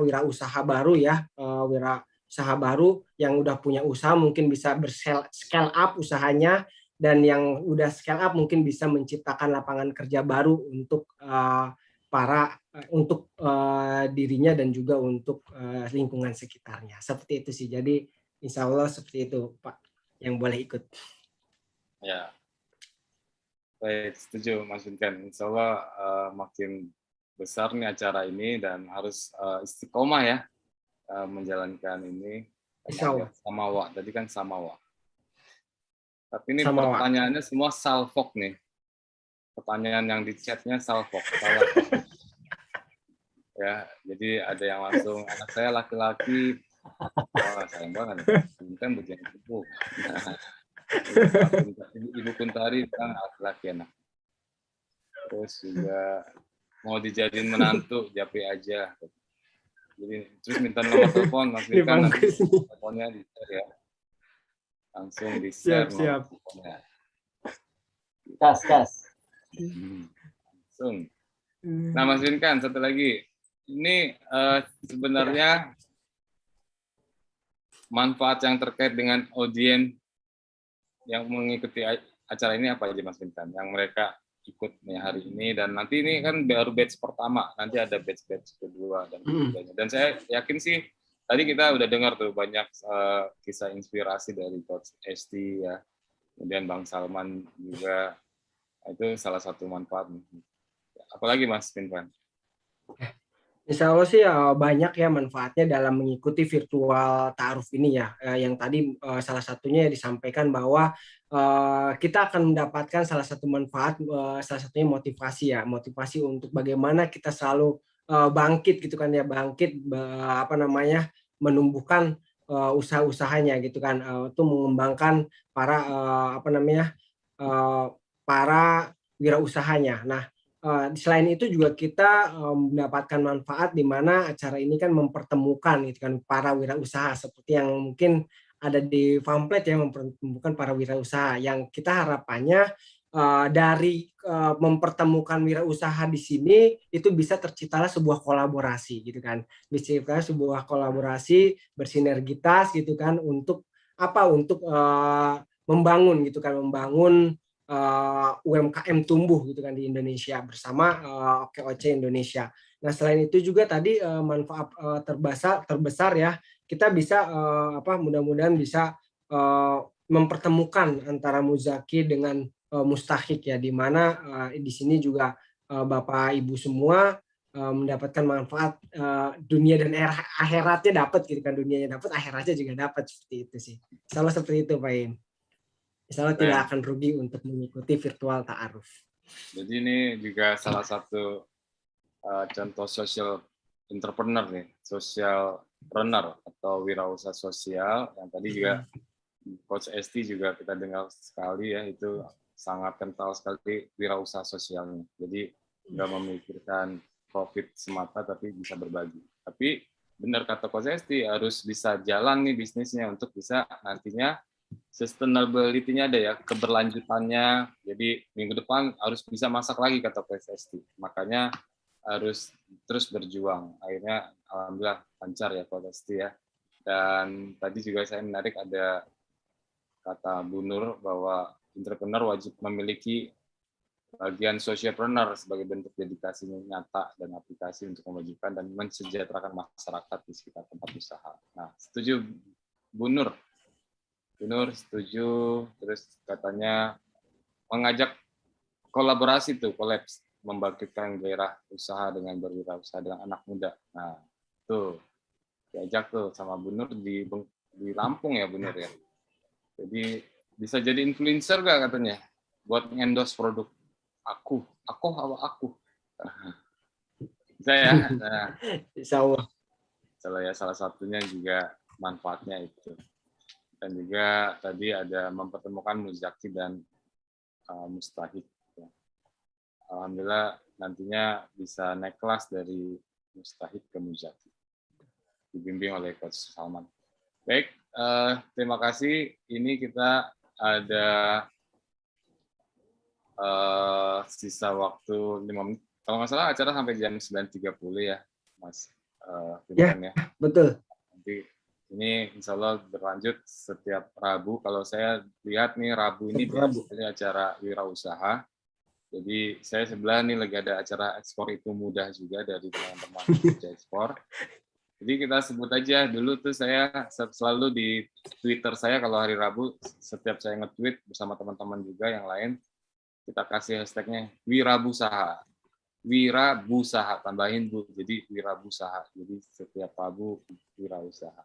wirausaha baru ya, wirausaha baru yang udah punya usaha mungkin bisa scale up usahanya, dan yang udah scale up mungkin bisa menciptakan lapangan kerja baru untuk dirinya dan juga untuk lingkungan sekitarnya. Seperti itu sih. Jadi insya Allah seperti itu Pak yang boleh ikut. Ya, baik, setuju Mas Vinkan. Insya Allah makin besar nih acara ini dan harus istiqomah ya menjalankan ini. Insya Allah. Samawa, tadi kan samawa. Tapi ini Samawa. Pertanyaannya semua salfok nih. Pertanyaan yang di chatnya salfok. Ya, jadi ada yang langsung, anak saya laki-laki, wah sayang banget, kan bukan ibu. Ibu Kuntari bilang laki-laki anak. Terus juga mau dijadiin menantu, japri aja. Jadi terus minta nomor telepon, Mas Vinkan, nanti teleponnya di-share ya. Langsung di-share nomor teleponnya. Kas. Langsung. Nah, Mas Vinkan, satu lagi. Ini sebenarnya manfaat yang terkait dengan audiens yang mengikuti acara ini apa aja, Mas Vinkan? Yang mereka ikut nih hari ini, dan nanti ini kan baru batch pertama, nanti ada batch kedua dan ketiganya. Dan saya yakin sih tadi kita udah dengar tuh banyak kisah inspirasi dari Coach Esti ya, kemudian Bang Salman juga, itu salah satu manfaat. Apalagi Mas Vinkan? Insya Allah sih banyak ya manfaatnya dalam mengikuti virtual ta'aruf ini ya. Yang tadi salah satunya disampaikan bahwa kita akan mendapatkan salah satu manfaat, salah satunya motivasi ya, motivasi untuk bagaimana kita selalu bangkit gitu kan ya, menumbuhkan usaha-usahanya gitu kan, untuk mengembangkan para wirausahanya. Nah, selain itu juga kita mendapatkan manfaat di mana acara ini kan mempertemukan gitu kan para wirausaha, seperti yang mungkin ada di pamflet ya, mempertemukan para wirausaha, yang kita harapannya dari mempertemukan wirausaha di sini itu bisa terciptalah sebuah kolaborasi gitu kan, bisa sebuah kolaborasi bersinergitas gitu kan, untuk membangun gitu kan, membangun UMKM tumbuh gitu kan di Indonesia bersama OKOC Indonesia. Nah, selain itu juga tadi manfaat terbesar ya, kita bisa mudah-mudahan bisa mempertemukan antara muzaki dengan mustahik ya, di mana di sini juga Bapak Ibu semua mendapatkan manfaat dunia dan akhiratnya dapat gitu kan, dunianya dapat, akhiratnya juga dapat, seperti itu sih. Salah seperti itu Pak Im. Misalnya tidak akan rugi untuk mengikuti virtual ta'aruf. Jadi ini juga salah satu contoh social entrepreneur nih, social runner atau wirausaha sosial, yang tadi juga Coach Esti juga kita dengar sekali ya, itu sangat kental sekali wirausaha sosialnya. Jadi nggak memikirkan profit semata, tapi bisa berbagi. Tapi benar kata Coach Esti, harus bisa jalan nih bisnisnya untuk bisa nantinya sustainability-nya ada ya, keberlanjutannya. Jadi minggu depan harus bisa masak lagi kata PSST. Makanya harus terus berjuang. Akhirnya alhamdulillah lancar ya PSST ya. Dan tadi juga saya menarik ada kata Bu Nur bahwa entrepreneur wajib memiliki bagian socialpreneur sebagai bentuk dedikasi nyata dan aplikasi untuk memajukan dan mensejahterakan masyarakat di sekitar tempat usaha. Nah, setuju Bu Nur? Bu Nur setuju, terus katanya mengajak kolaborasi tuh, kolaps, membangkitkan gairah usaha dengan berwirausaha dengan anak muda. Nah, tuh diajak tuh sama Bu Nur di Lampung ya Bu Nur ya. Jadi bisa jadi influencer gak katanya? Buat endorse produk aku bisa ya. Nah, Insya Allah. salah satunya juga manfaatnya itu. Dan juga tadi ada mempertemukan muzaki dan mustahik. Alhamdulillah nantinya bisa naik kelas dari mustahik ke muzaki, dibimbing oleh Coach Salman. Baik, terima kasih. Ini kita ada sisa waktu 5 menit. Kalau nggak salah acara sampai jam 9.30 ya, Mas. Ya, betul. Nanti ini insya Allah berlanjut setiap Rabu. Kalau saya lihat nih Rabu ini biasanya acara wirausaha. Jadi saya sebelah nih lagi ada acara ekspor itu mudah juga dari teman-teman ekspor. Jadi kita sebut aja dulu tuh saya selalu di Twitter saya kalau hari Rabu setiap saya nge-tweet bersama teman-teman juga yang lain kita kasih hashtagnya Wirabusaha. Wirabusaha tambahin Bu. Jadi Wirabusaha. Jadi setiap Rabu wirausaha.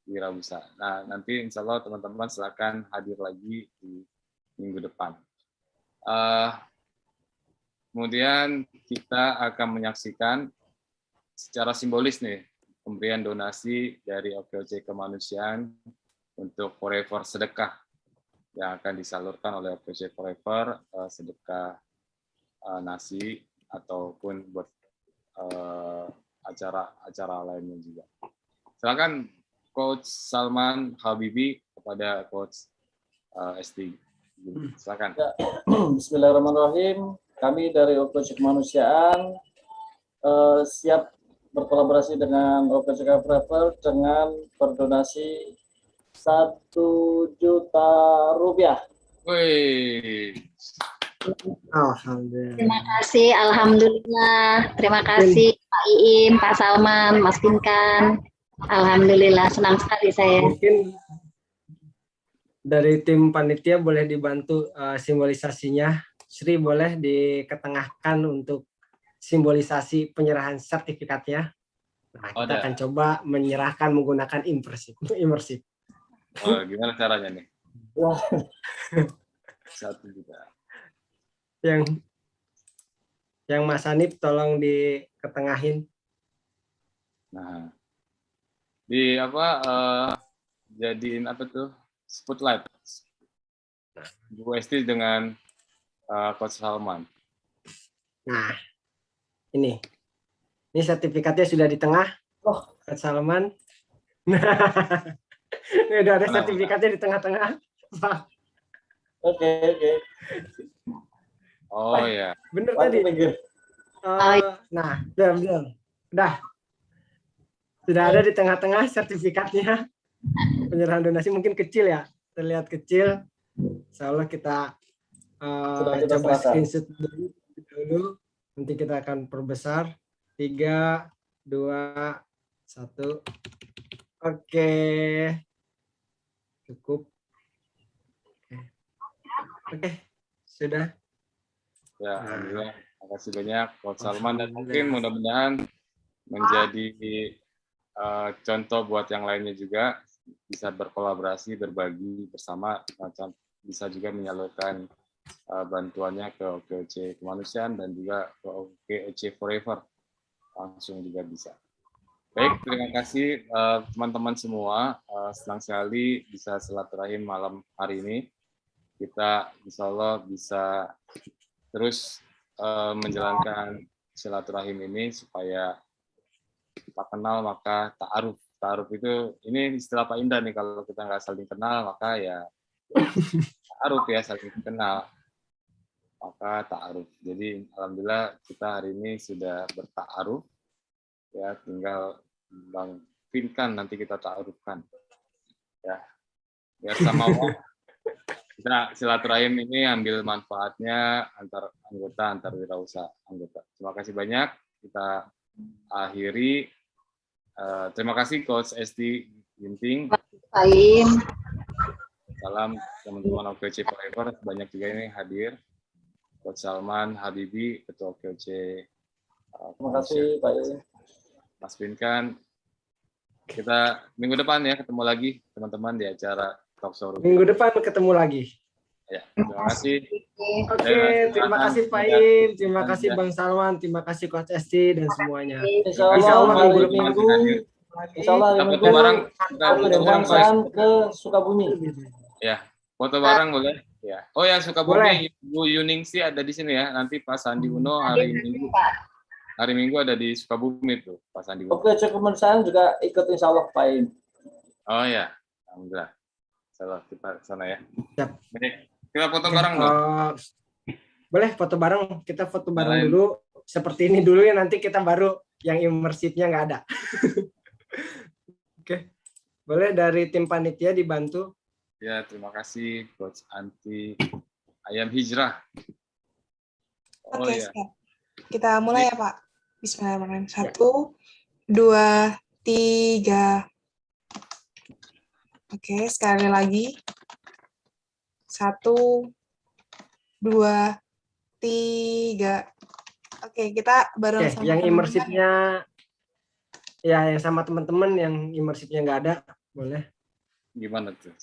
Wirausaha. Nah, nanti insya Allah teman-teman silakan hadir lagi di minggu depan. Kemudian kita akan menyaksikan secara simbolis nih pemberian donasi dari OKOC Kemanusiaan untuk Forever Sedekah yang akan disalurkan oleh OKOC Forever, sedekah nasi ataupun buat acara-acara lainnya juga. Silakan Coach Salman Habibi kepada Coach ST. Silakan. Bismillahirrahmanirrahim. Kami dari OKOC Kemanusiaan siap berkolaborasi dengan OKOC Forever dengan berdonasi 1 juta rupiah. Wih. Alhamdulillah. Terima kasih, alhamdulillah. Terima kasih Pak Iim, Pak Salman, Mas Pinkan. Alhamdulillah, senang sekali saya. Mungkin dari tim panitia boleh dibantu simbolisasinya. Sri boleh diketengahkan untuk simbolisasi penyerahan sertifikatnya. Nah, kita akan coba menyerahkan menggunakan imersif. Gimana caranya nih? 1 juta. Yang Mas Hanif tolong diketengahin. Nah, jadiin apa tuh? Spotlight. Bu Esti dengan Coach Salman. Nah, ini sertifikatnya sudah di tengah. Coach Salman. Ini udah ada sertifikatnya di tengah-tengah. Oke. Oh ya. Bener tadi. Nah, udah. Sudah ada di tengah-tengah sertifikatnya. Penyerahan donasi mungkin kecil ya, terlihat kecil. Insya Allah kita coba screenshot dulu. Nanti kita akan perbesar. 3, 2, 1. Oke. Cukup. Oke. Sudah. Ya, alhamdulillah. Terima kasih banyak Coach Salman dan mungkin mudah-mudahan menjadi contoh buat yang lainnya juga bisa berkolaborasi, berbagi bersama, bisa juga menyalurkan bantuannya ke OKOC Kemanusiaan dan juga ke OKOC Forever langsung juga bisa. Baik, terima kasih teman-teman semua. Senang sekali bisa silaturahim malam hari ini. Kita insya Allah bisa terus menjalankan silaturahim ini supaya tak kenal maka ta'aruf. Ta'aruf itu, ini istilah Pak Indra nih, kalau kita nggak saling kenal maka ya ta'aruf ya, saling kenal. Maka ta'aruf. Jadi alhamdulillah kita hari ini sudah berta'aruf. Ya, tinggal Bang Pinkan nanti kita ta'arufkan. Ya, biar sama kita silaturahim ini ambil manfaatnya antar anggota, antar wirausaha anggota. Terima kasih banyak. Kita akhiri. Terima kasih Coach Esti Ginting. Salam teman-teman OKOC Forever. Banyak juga ini hadir. Coach Salman Habibi, Ketua OKOC. Terima kasih Pak Iim. Mas Pinkan. Kita minggu depan ya ketemu lagi teman-teman di acara Talk Show Rupiah. Minggu depan ketemu lagi. Ya, terima kasih. Oke, terima kasih Pak Im, terima kasih Bang Salman, terima kasih Coach Esti dan semuanya. Insya Allah hari Minggu, Insya Allah hari Minggu aku dan Bang Sam ke Sukabumi. Ya, foto bareng boleh? Ya. Oh ya, Sukabumi, Ibu Yuningsi ada di sini ya. Nanti Pak Sandi Uno hari Minggu ada di Sukabumi tuh, Pak Sandi Uno. Oke, Kemanusiaan juga ikut Insya Allah Pak Im. Oh ya, alhamdulillah. Salah kita sana ya. Siap. Kita foto bareng dong. Boleh foto bareng, kita foto bareng dulu. Seperti ini dulu ya, nanti kita baru yang imersifnya nggak ada. Oke, boleh dari tim panitia dibantu. Ya, terima kasih Coach Anti Ayam Hijrah. Oh Oke, ya. siap. Kita mulai ya Pak. Bismillahirrahmanirrahim. 1, 2, 3. Oke, sekali lagi. 1, 2, 3. Oke, kita bareng sama yang teman-teman. imersifnya ya yang sama teman-teman yang imersifnya nggak ada, boleh. Gimana tuh?